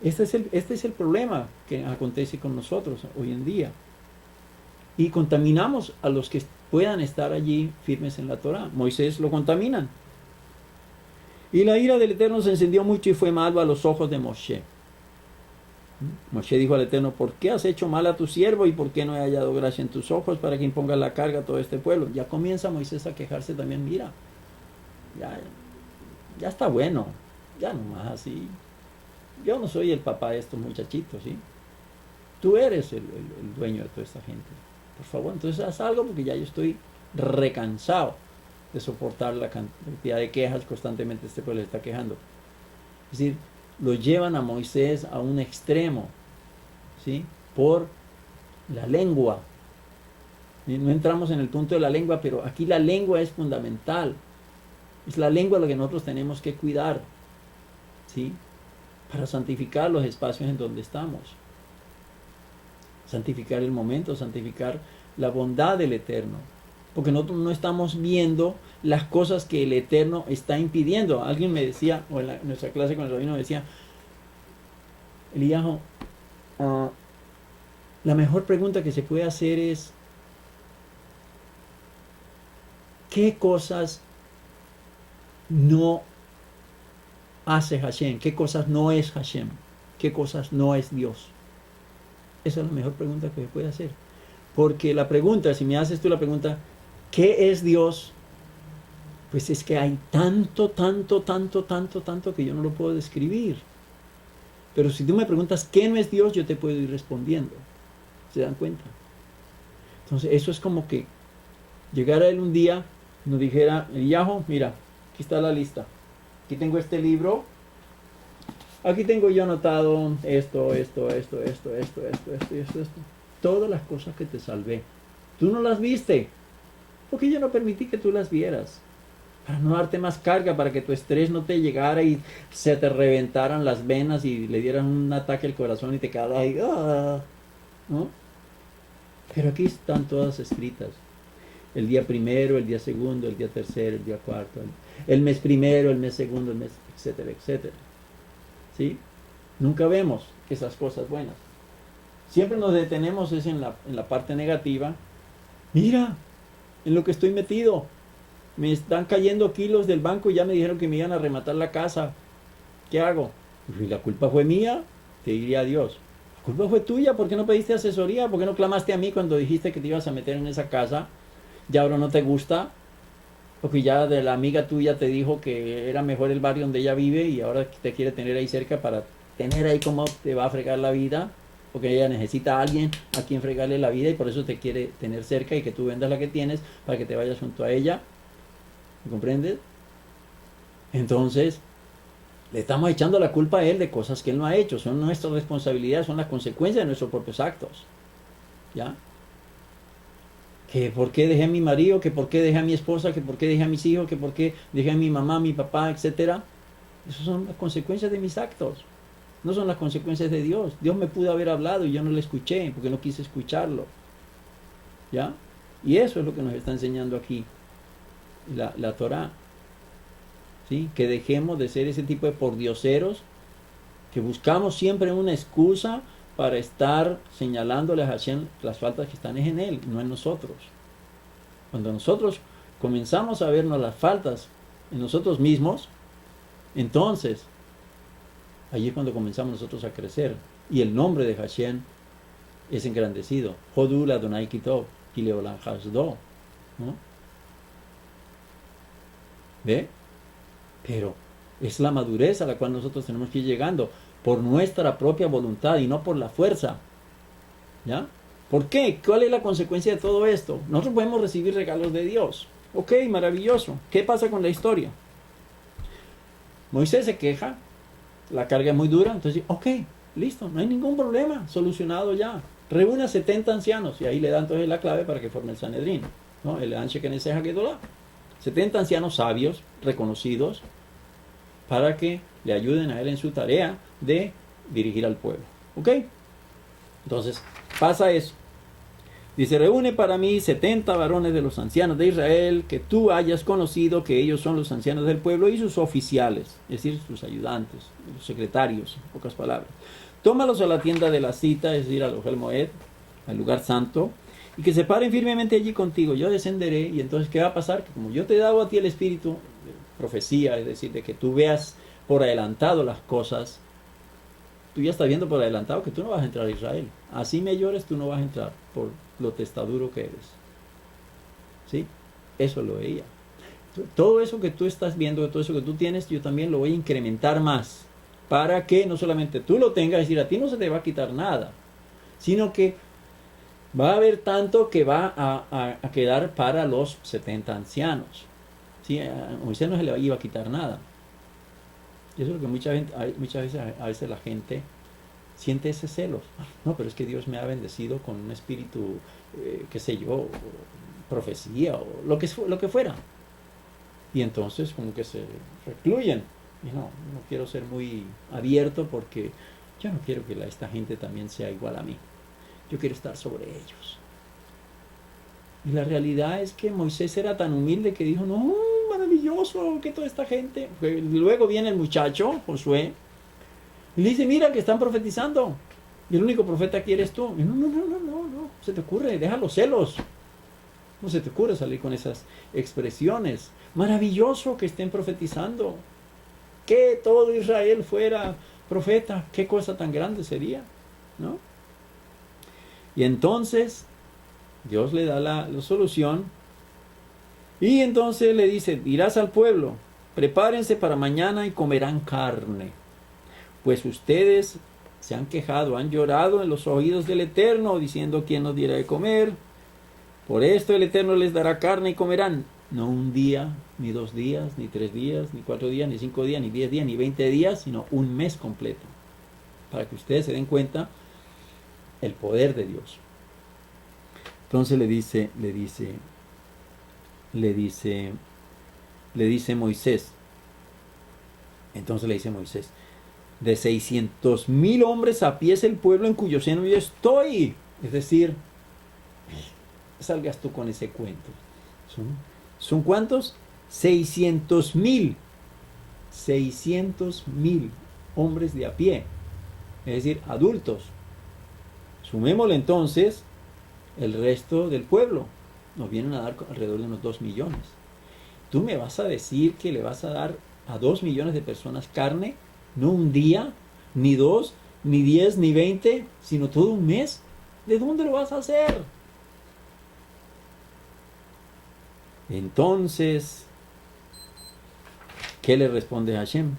Este es el problema que acontece con nosotros hoy en día. Y contaminamos a los que puedan estar allí firmes en la Torah. Moisés lo contaminan. Y la ira del Eterno se encendió mucho y fue malo a los ojos de Moshe. Moshe dijo al Eterno: ¿por qué has hecho mal a tu siervo y por qué no he hallado gracia en tus ojos para que impongas la carga a todo este pueblo? Ya comienza Moisés a quejarse también. Mira, ya está bueno, ya nomás así. Yo no soy el papá de estos muchachitos, ¿sí? Tú eres el dueño de toda esta gente. Por favor, entonces haz algo, porque ya yo estoy recansado de soportar la cantidad de quejas constantemente este pueblo está quejando. Es decir, lo llevan a Moisés a un extremo, ¿sí? Por la lengua. ¿Sí? No entramos en el punto de la lengua, pero aquí la lengua es fundamental. Es la lengua la que nosotros tenemos que cuidar, ¿sí? Para santificar los espacios en donde estamos. Santificar el momento, santificar la bondad del Eterno. Porque nosotros no estamos viendo las cosas que el Eterno está impidiendo. Alguien me decía, o en nuestra clase con el rabino me decía: Eliyahu, la mejor pregunta que se puede hacer es: ¿qué cosas no hace Hashem? ¿Qué cosas no es Hashem? ¿Qué cosas no es Dios? Esa es la mejor pregunta que se puede hacer. Porque la pregunta, si me haces tú la pregunta, ¿qué es Dios? Pues es que hay tanto que yo no lo puedo describir. Pero si tú me preguntas ¿qué no es Dios?, yo te puedo ir respondiendo. ¿Se dan cuenta? Entonces eso es como que llegara él un día y nos dijera, Eliyahu, mira, aquí está la lista. Aquí tengo este libro. Aquí tengo yo anotado esto. Todas las cosas que te salvé. Tú no las viste. Porque yo no permití que tú las vieras. Para no darte más carga, para que tu estrés no te llegara y se te reventaran las venas y le dieran un ataque al corazón y te quedaras ahí. ¡Ah! ¿No? Pero aquí están todas escritas. El día primero, el día segundo, el día tercero, el día cuarto, el mes primero, el mes segundo, el mes, etcétera, etcétera. ¿Sí? Nunca vemos esas cosas buenas. Siempre nos detenemos es en la parte negativa. Mira, en lo que estoy metido. Me están cayendo kilos del banco y ya me dijeron que me iban a rematar la casa. ¿Qué hago? Y la culpa fue mía, te diría a Dios. La culpa fue tuya, ¿por qué no pediste asesoría? ¿Por qué no clamaste a mí cuando dijiste que te ibas a meter en esa casa? Ya ahora no te gusta, porque ya de la amiga tuya te dijo que era mejor el barrio donde ella vive y ahora te quiere tener ahí cerca para tener ahí cómo te va a fregar la vida, porque ella necesita a alguien a quien fregarle la vida y por eso te quiere tener cerca y que tú vendas la que tienes para que te vayas junto a ella. ¿Me comprendes? Entonces, le estamos echando la culpa a él de cosas que él no ha hecho. Son nuestras responsabilidades, son las consecuencias de nuestros propios actos. ¿Ya? Que por qué dejé a mi marido, que por qué dejé a mi esposa, que por qué dejé a mis hijos, que por qué dejé a mi mamá, mi papá, etcétera. Esas son las consecuencias de mis actos. No son las consecuencias de Dios. Dios me pudo haber hablado y yo no le escuché porque no quise escucharlo. ¿Ya? Y eso es lo que nos está enseñando aquí la Torah. ¿Sí? Que dejemos de ser ese tipo de pordioseros que buscamos siempre una excusa para estar señalándole a Hashem las faltas que están en él, no en nosotros. Cuando nosotros comenzamos a vernos las faltas en nosotros mismos, entonces allí es cuando comenzamos nosotros a crecer y el nombre de Hashem es engrandecido. Hodul Adonai Kitov Kileolam Hasdo, ¿no? ¿Ve? Pero es la madurez a la cual nosotros tenemos que ir llegando por nuestra propia voluntad y no por la fuerza. ¿Ya? ¿Por qué? ¿Cuál es la consecuencia de todo esto? Nosotros podemos recibir regalos de Dios. Ok, maravilloso. ¿Qué pasa con la historia? Moisés se queja, la carga es muy dura, entonces, ok, listo, no hay ningún problema, solucionado ya. Reúne a 70 ancianos y ahí le dan entonces la clave para que forme el Sanedrín, ¿no? El Anshe Keneseja Gedolá. 70 ancianos sabios, reconocidos, para que le ayuden a él en su tarea de dirigir al pueblo. ¿Ok? Entonces, pasa eso. Dice, reúne para mí 70 varones de los ancianos de Israel, que tú hayas conocido que ellos son los ancianos del pueblo y sus oficiales, es decir, sus ayudantes, los secretarios, en pocas palabras. Tómalos a la tienda de la cita, es decir, al Ohel Moed, al lugar santo, y que se paren firmemente allí contigo. Yo descenderé, y entonces, ¿qué va a pasar? Que como yo te he dado a ti el espíritu de profecía, es decir, de que tú veas por adelantado las cosas, tú ya estás viendo por adelantado que tú no vas a entrar a Israel. Así me llores, tú no vas a entrar por lo testaduro que eres. ¿Sí? Eso lo veía. Todo eso que tú estás viendo, todo eso que tú tienes, yo también lo voy a incrementar más. Para que no solamente tú lo tengas, es decir, a ti no se te va a quitar nada, sino que va a haber tanto que va a quedar para los 70 ancianos. ¿Sí? A Moisés no se le iba a quitar nada. Y eso es lo que muchas veces la gente siente ese celos. No, pero es que Dios me ha bendecido con un espíritu, qué sé yo, profecía o lo que fuera. Y entonces como que se recluyen. Y no quiero ser muy abierto porque yo no quiero que esta gente también sea igual a mí. Yo quiero estar sobre ellos. Y la realidad es que Moisés era tan humilde que dijo, no, maravilloso, que toda esta gente. Luego viene el muchacho, Josué, y le dice, mira que están profetizando. Y el único profeta aquí eres tú. Y no, se te ocurre, deja los celos. No se te ocurre salir con esas expresiones. Maravilloso que estén profetizando. Que todo Israel fuera profeta. Qué cosa tan grande sería, ¿no? Y entonces Dios le da la solución. Y entonces le dice, dirás al pueblo, prepárense para mañana y comerán carne. Pues ustedes se han quejado, han llorado en los oídos del Eterno, diciendo quién nos diera de comer. Por esto el Eterno les dará carne y comerán, no un día, ni 2 días, ni 3 días, ni 4 días, ni 5 días, ni 10 días, ni 20 días, sino un mes completo, para que ustedes se den cuenta el poder de Dios. Entonces le dice Moisés, de 600,000 hombres a pie es el pueblo en cuyo seno yo estoy. Es decir, salgas tú con ese cuento. ¿Son cuántos? 600,000. 600,000 hombres de a pie. Es decir, adultos. Sumémosle entonces el resto del pueblo. Nos vienen a dar alrededor de unos 2 millones. ¿Tú me vas a decir que le vas a dar a 2 millones de personas carne? No un día, ni 2, ni 10, ni 20, sino todo un mes. ¿De dónde lo vas a hacer? Entonces, ¿qué le responde Hashem?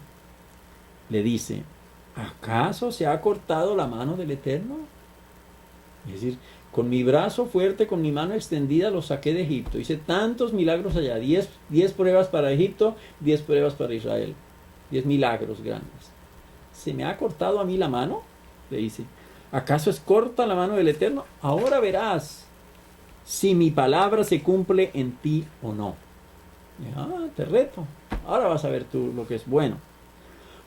Le dice, ¿acaso se ha cortado la mano del Eterno? Es decir, con mi brazo fuerte, con mi mano extendida, los saqué de Egipto. Hice tantos milagros allá. 10 pruebas para Egipto, 10 pruebas para Israel. 10 milagros grandes. ¿Se me ha cortado a mí la mano? Le dice. ¿Acaso es corta la mano del Eterno? Ahora verás si mi palabra se cumple en ti o no. Te reto. Ahora vas a ver tú lo que es bueno.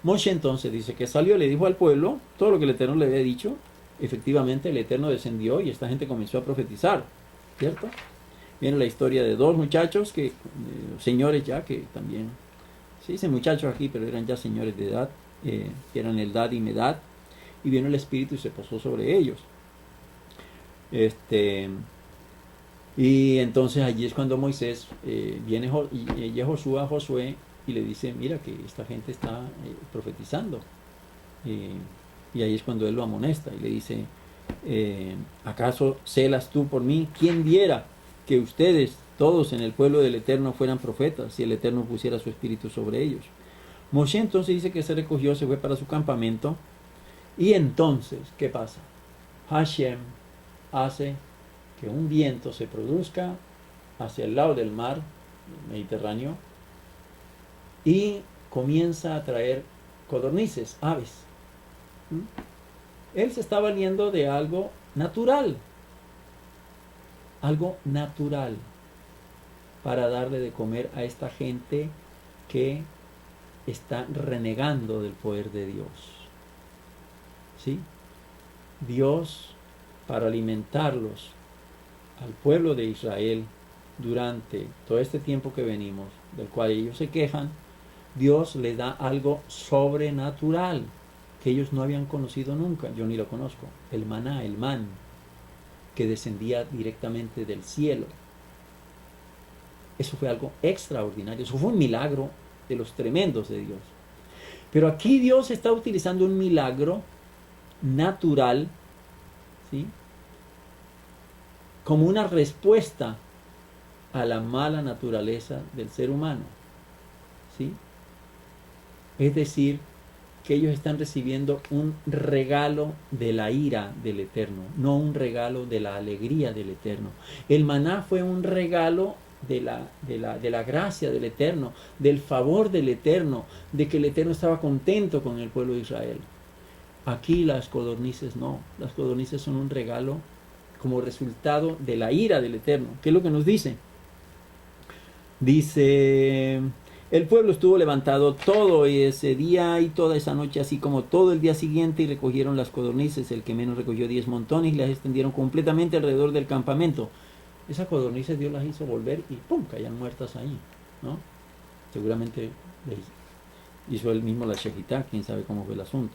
Moshe entonces dice que salió, le dijo al pueblo todo lo que el Eterno le había dicho. Efectivamente el Eterno descendió y esta gente comenzó a profetizar, ¿cierto? Viene la historia de 2 muchachos, señores ya, que también, se dicen muchachos aquí, pero eran ya señores de edad, que eran Eldad y Medad, y vino el Espíritu y se posó sobre ellos. Y entonces allí es cuando Moisés viene y Josué y le dice, mira que esta gente está profetizando. Y ahí es cuando él lo amonesta y le dice, ¿acaso celas tú por mí? ¿Quién diera que ustedes, todos en el pueblo del Eterno, fueran profetas si el Eterno pusiera su espíritu sobre ellos? Moshe entonces dice que se recogió, se fue para su campamento. Y entonces, ¿qué pasa? Hashem hace que un viento se produzca hacia el lado del mar Mediterráneo y comienza a traer codornices, aves. Él se está valiendo de algo natural para darle de comer a esta gente que está renegando del poder de Dios. ¿Sí? Dios, para alimentarlos al pueblo de Israel durante todo este tiempo que venimos, del cual ellos se quejan, Dios les da algo sobrenatural que ellos no habían conocido nunca. Yo ni lo conozco. El maná, el man, que descendía directamente del cielo. Eso fue algo extraordinario. Eso fue un milagro de los tremendos de Dios. Pero aquí Dios está utilizando un milagro natural, ¿sí?, como una respuesta a la mala naturaleza del ser humano, ¿sí? Es decir, que ellos están recibiendo un regalo de la ira del Eterno, no un regalo de la alegría del Eterno. El maná fue un regalo de la gracia del Eterno, del favor del Eterno, de que el Eterno estaba contento con el pueblo de Israel. Aquí las codornices no, las codornices son un regalo como resultado de la ira del Eterno. ¿Qué es lo que nos dice? Dice, el pueblo estuvo levantado todo ese día y toda esa noche, así como todo el día siguiente, y recogieron las codornices. El que menos recogió 10 montones y las extendieron completamente alrededor del campamento. Esas codornices Dios las hizo volver y ¡pum!, caían muertas ahí, ¿no? Seguramente hizo él mismo la shejitá, quién sabe cómo fue el asunto.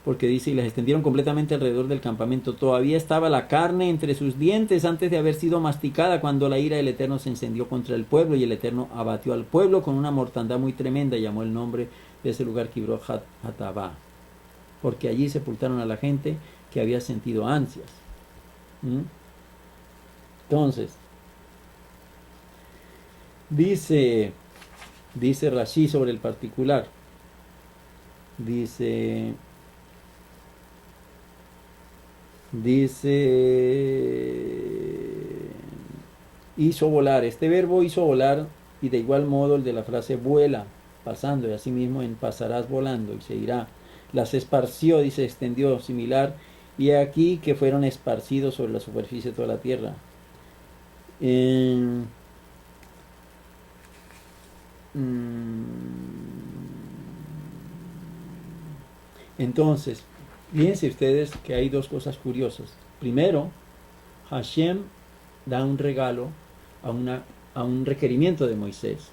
Porque dice, y las extendieron completamente alrededor del campamento. Todavía estaba la carne entre sus dientes antes de haber sido masticada, cuando la ira del Eterno se encendió contra el pueblo, y el Eterno abatió al pueblo con una mortandad muy tremenda, y llamó el nombre de ese lugar Kibrot Hatabá, porque allí sepultaron a la gente que había sentido ansias. Entonces, dice Rashi sobre el particular, dice hizo volar. Este verbo hizo volar, y de igual modo el de la frase vuela, pasando, y asimismo en pasarás volando, y se irá. Las esparció, dice, extendió, similar, y aquí que fueron esparcidos sobre la superficie de toda la tierra. En, entonces, fíjense ustedes que hay dos cosas curiosas. Primero, Hashem da un regalo a un requerimiento de Moisés.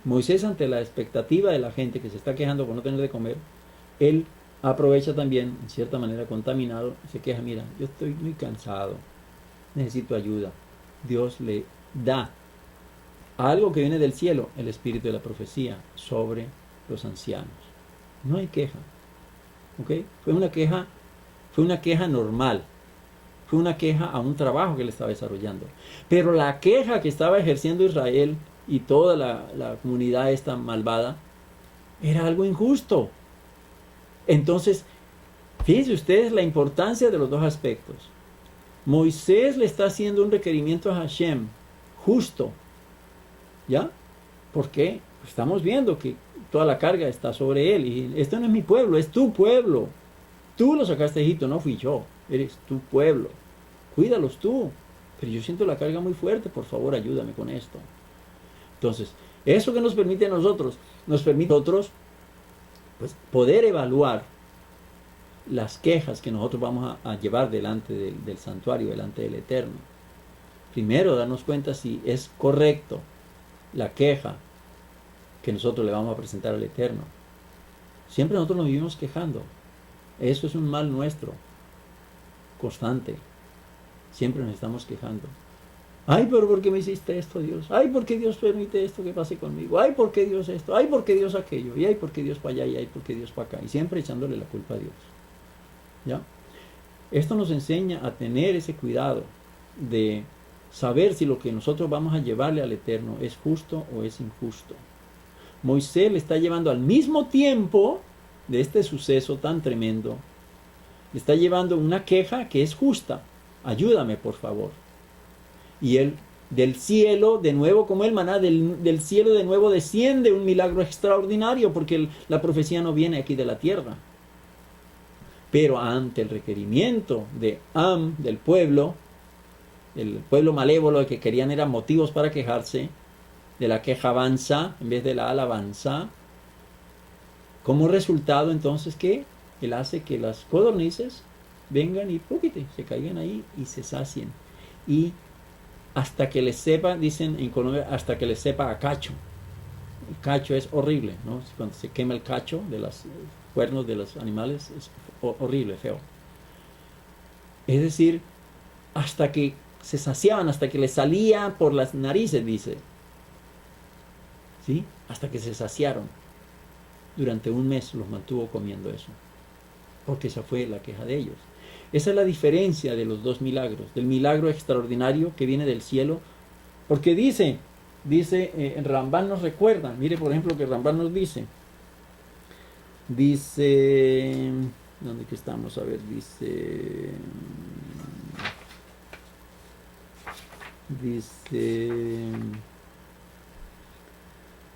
Moisés, ante la expectativa de la gente que se está quejando por no tener de comer, él aprovecha también, en cierta manera contaminado, y se queja: mira, yo estoy muy cansado, necesito ayuda. Dios le da algo que viene del cielo, el espíritu de la profecía, sobre los ancianos. No hay queja. ¿Ok? Fue una queja normal. Fue una queja a un trabajo que él estaba desarrollando. Pero la queja que estaba ejerciendo Israel y toda la comunidad esta malvada era algo injusto. Entonces, fíjense ustedes la importancia de los dos aspectos. Moisés le está haciendo un requerimiento a Hashem justo. ¿Ya? ¿Por qué? Pues estamos viendo que toda la carga está sobre él. Y esto no es mi pueblo, es tu pueblo. Tú lo sacaste de Egipto, no fui yo. Eres tu pueblo. Cuídalos tú. Pero yo siento la carga muy fuerte, por favor, ayúdame con esto. Entonces, eso que nos permite a nosotros, nos permite a nosotros pues, poder evaluar las quejas que nosotros vamos a llevar delante del santuario, delante del Eterno. Primero, darnos cuenta si es correcto la queja que nosotros le vamos a presentar al Eterno. Siempre nosotros nos vivimos quejando. Eso es un mal nuestro, constante. Siempre nos estamos quejando. Ay, pero ¿por qué me hiciste esto, Dios? Ay, ¿por qué Dios permite esto que pase conmigo? Ay, ¿por qué Dios esto? Ay, ¿por qué Dios aquello? Y ay, ¿por qué Dios para allá? Y ay, ¿por qué Dios para acá? Y siempre echándole la culpa a Dios. ¿Ya? Esto nos enseña a tener ese cuidado de saber si lo que nosotros vamos a llevarle al Eterno es justo o es injusto. Moisés le está llevando al mismo tiempo de este suceso tan tremendo, le está llevando una queja que es justa. Ayúdame, por favor. Y él, del cielo, de nuevo, como el maná, del cielo de nuevo desciende un milagro extraordinario, porque la profecía no viene aquí de la tierra. Pero ante el requerimiento de del pueblo, el pueblo malévolo que querían eran motivos para quejarse, de la queja avanza en vez de la alabanza. Como resultado, entonces, ¿qué? Él hace que las codornices vengan y se caigan ahí y se sacien. Y hasta que les sepa, dicen en Colombia, hasta que les sepa a cacho. El cacho es horrible, ¿no? Cuando se quema el cacho de los cuernos de los animales, es horrible, feo. Es decir, hasta que se saciaban, hasta que les salía por las narices, dice. ¿Sí? Hasta que se saciaron. Durante un mes los mantuvo comiendo eso. Porque esa fue la queja de ellos. Esa es la diferencia de los dos milagros. Del milagro extraordinario que viene del cielo. Porque dice Rambán nos recuerda. Mire, por ejemplo, que Rambán nos dice. Dice... ¿Dónde que estamos? A ver,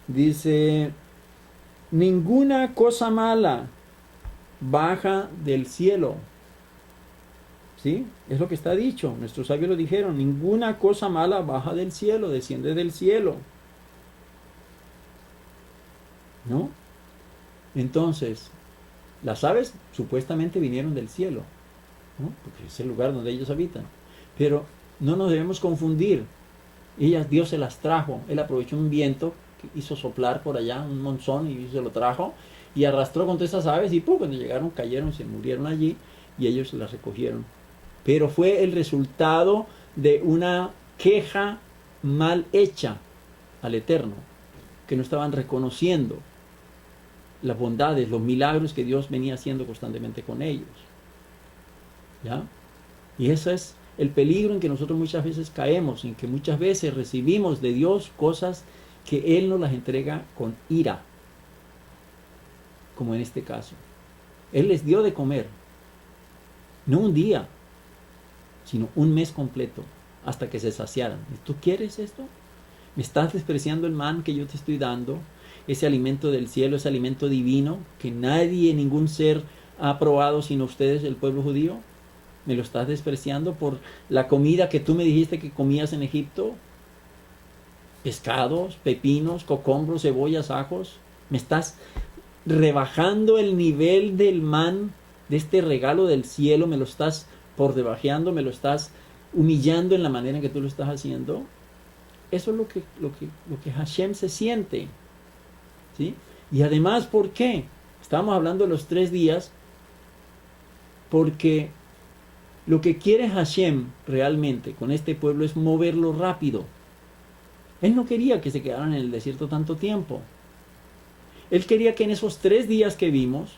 dice, ninguna cosa mala baja del cielo. ¿Sí? Es lo que está dicho. Nuestros sabios lo dijeron. Ninguna cosa mala baja del cielo, desciende del cielo. ¿No? Entonces, las aves supuestamente vinieron del cielo, ¿no? Porque es el lugar donde ellos habitan. Pero no nos debemos confundir. Dios se las trajo. Él aprovechó un viento que hizo soplar por allá, un monzón, y se lo trajo y arrastró con todas esas aves y cuando llegaron cayeron, se murieron allí y ellos las recogieron. Pero fue el resultado de una queja mal hecha al Eterno, que no estaban reconociendo las bondades, los milagros que Dios venía haciendo constantemente con ellos. ¿Ya? Y ese es el peligro en que nosotros muchas veces caemos, en que muchas veces recibimos de Dios cosas que Él nos las entrega con ira, como en este caso. Él les dio de comer, no un día, sino un mes completo. hasta que se saciaran. ¿Tú quieres esto? ¿Me estás despreciando el man que yo te estoy dando? Ese alimento del cielo, ese alimento divino que nadie, ningún ser ha probado sino ustedes, el pueblo judío. ¿Me lo estás despreciando por la comida que tú me dijiste que comías en Egipto? Pescados, pepinos, cocombros, cebollas, ajos. ¿Me estás rebajando el nivel del man, de este regalo del cielo? ¿Me lo estás por debajeando? ¿Me lo estás humillando en la manera en que tú lo estás haciendo? Eso es lo que Hashem se siente, ¿sí? Y además, ¿por qué? Estamos hablando de los 3 días, porque lo que quiere Hashem realmente con este pueblo es moverlo rápido. Él no quería que se quedaran en el desierto tanto tiempo. Él quería que en esos 3 días que vimos,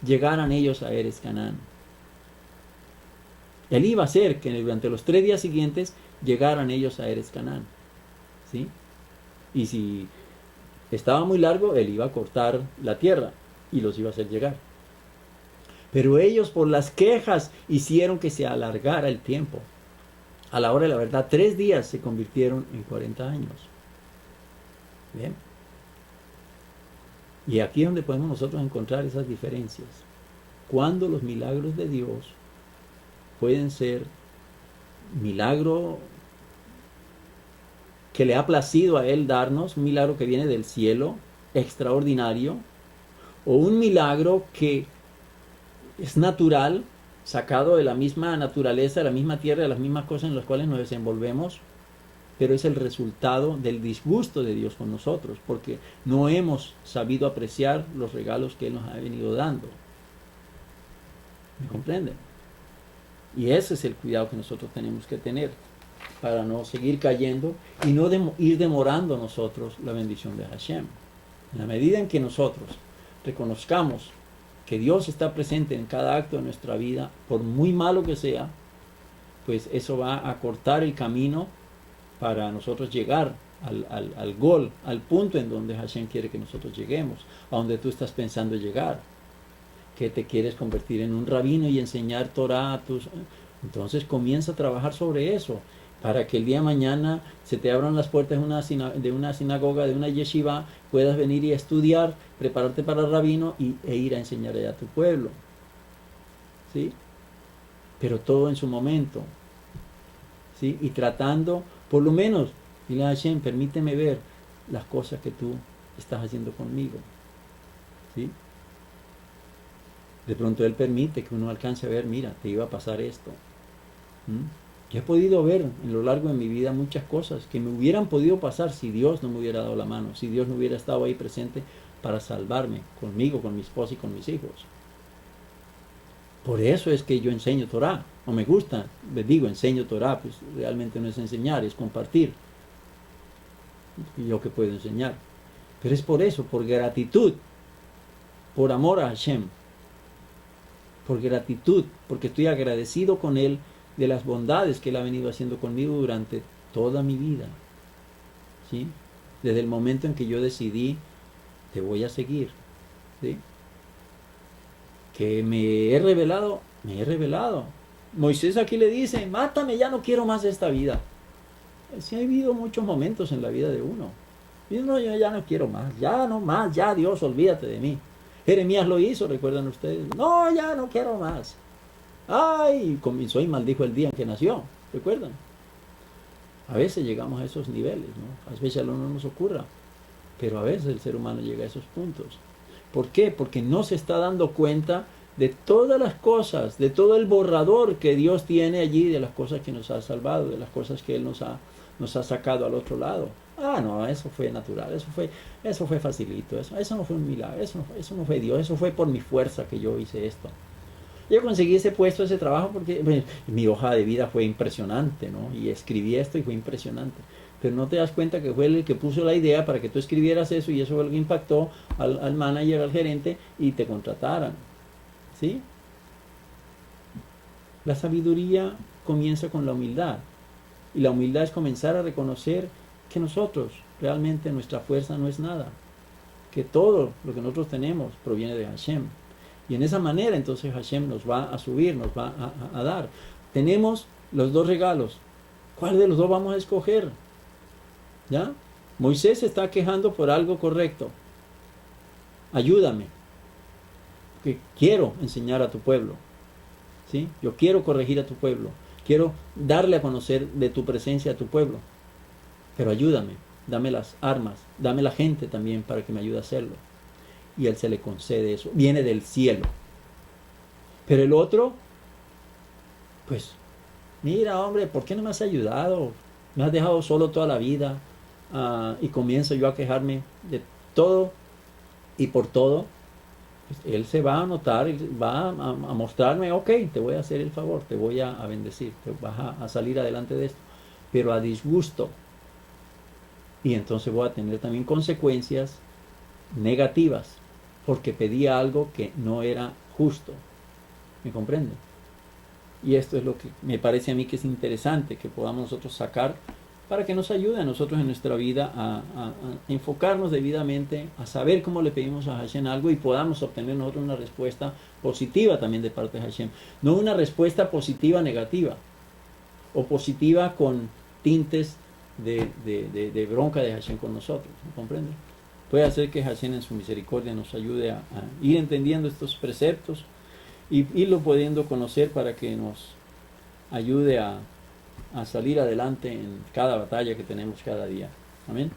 llegaran ellos a Eretz Canaán. Él iba a hacer que durante los 3 días siguientes llegaran ellos a Eretz Canaán, ¿sí? Y si estaba muy largo, él iba a cortar la tierra y los iba a hacer llegar. Pero ellos, por las quejas, hicieron que se alargara el tiempo. A la hora de la verdad, 3 días se convirtieron en 40 años. Bien. Y aquí es donde podemos nosotros encontrar esas diferencias. Cuando los milagros de Dios pueden ser milagro que le ha placido a Él darnos, un milagro que viene del cielo, extraordinario, o un milagro que es natural, sacado de la misma naturaleza, de la misma tierra, de las mismas cosas en las cuales nos desenvolvemos, pero es el resultado del disgusto de Dios con nosotros, porque no hemos sabido apreciar los regalos que Él nos ha venido dando. ¿Me comprenden? Y ese es el cuidado que nosotros tenemos que tener para no seguir cayendo y no ir demorando nosotros la bendición de Hashem. En la medida en que nosotros reconozcamos que Dios está presente en cada acto de nuestra vida, por muy malo que sea, pues eso va a cortar el camino para nosotros llegar al gol, al punto en donde Hashem quiere que nosotros lleguemos, a donde tú estás pensando llegar, que te quieres convertir en un rabino y enseñar Torah a tus... Entonces comienza a trabajar sobre eso, para que el día de mañana se te abran las puertas de una sinagoga, de una yeshiva, puedas venir y estudiar, prepararte para el rabino e ir a enseñar allá a tu pueblo. ¿Sí? Pero todo en su momento. ¿Sí? Y tratando, por lo menos, dile a Hashem, permíteme ver las cosas que tú estás haciendo conmigo. ¿Sí? De pronto Él permite que uno alcance a ver, mira, te iba a pasar esto. Yo he podido ver en lo largo de mi vida muchas cosas que me hubieran podido pasar si Dios no me hubiera dado la mano, si Dios no hubiera estado ahí presente para salvarme, conmigo, con mi esposa y con mis hijos. Por eso es que yo enseño Torah, o me gusta, les digo, enseño Torah, pues realmente no es enseñar, es compartir lo que puedo enseñar. Pero es por eso, por gratitud, por amor a Hashem, por gratitud, porque estoy agradecido con Él de las bondades que Él ha venido haciendo conmigo durante toda mi vida. ¿Sí? Desde el momento en que yo decidí, te voy a seguir. ¿Sí? Que me he revelado, me he revelado. Moisés aquí le dice, mátame, ya no quiero más de esta vida. Sí, ha habido muchos momentos en la vida de uno. Y no, yo ya no quiero más, ya no más, ya Dios, olvídate de mí. Jeremías lo hizo, ¿recuerdan ustedes? No, ya no quiero más. Ay, comenzó y maldijo el día en que nació, ¿recuerdan? A veces llegamos a esos niveles, ¿no? A veces no nos ocurra, pero a veces el ser humano llega a esos puntos. ¿Por qué? Porque no se está dando cuenta de todas las cosas, de todo el borrador que Dios tiene allí, de las cosas que nos ha salvado, de las cosas que Él nos ha sacado al otro lado. Ah, no, eso fue natural, eso fue facilito, eso no fue un milagro, eso no fue Dios, eso fue por mi fuerza que yo hice esto. Yo conseguí ese puesto, ese trabajo, porque mi hoja de vida fue impresionante, ¿no? Y escribí esto y fue impresionante. Pero no te das cuenta que fue el que puso la idea para que tú escribieras eso y eso fue lo que impactó al manager, al gerente y te contrataran. ¿Sí? La sabiduría comienza con la humildad. Y la humildad es comenzar a reconocer que nosotros, realmente nuestra fuerza no es nada. Que todo lo que nosotros tenemos proviene de Hashem. Y en esa manera entonces Hashem nos va a subir, nos va a dar. Tenemos los dos regalos. ¿Cuál de los dos vamos a escoger? ¿Ya? Moisés se está quejando por algo correcto. Ayúdame, que quiero enseñar a tu pueblo. ¿Sí? Yo quiero corregir a tu pueblo. Quiero darle a conocer de tu presencia a tu pueblo. Pero ayúdame, dame las armas, dame la gente también para que me ayude a hacerlo. Y él se le concede eso. Viene del cielo. Pero el otro, pues, mira hombre, ¿por qué no me has ayudado? Me has dejado solo toda la vida. Y comienzo yo a quejarme de todo y por todo. Pues él se va a notar, va a mostrarme, ok, te voy a hacer el favor, te voy a bendecir, te vas a salir adelante de esto, pero a disgusto. Y entonces voy a tener también consecuencias negativas, porque pedía algo que no era justo. ¿Me comprende? Y esto es lo que me parece a mí que es interesante, que podamos nosotros sacar para que nos ayude a nosotros en nuestra vida a enfocarnos debidamente, a saber cómo le pedimos a Hashem algo y podamos obtener nosotros una respuesta positiva también de parte de Hashem. No una respuesta positiva negativa o positiva con tintes de bronca de Hashem con nosotros. ¿Me comprende? Puede hacer que Hashem en su misericordia nos ayude a ir entendiendo estos preceptos y irlo pudiendo conocer para que nos ayude a salir adelante en cada batalla que tenemos cada día. Amén.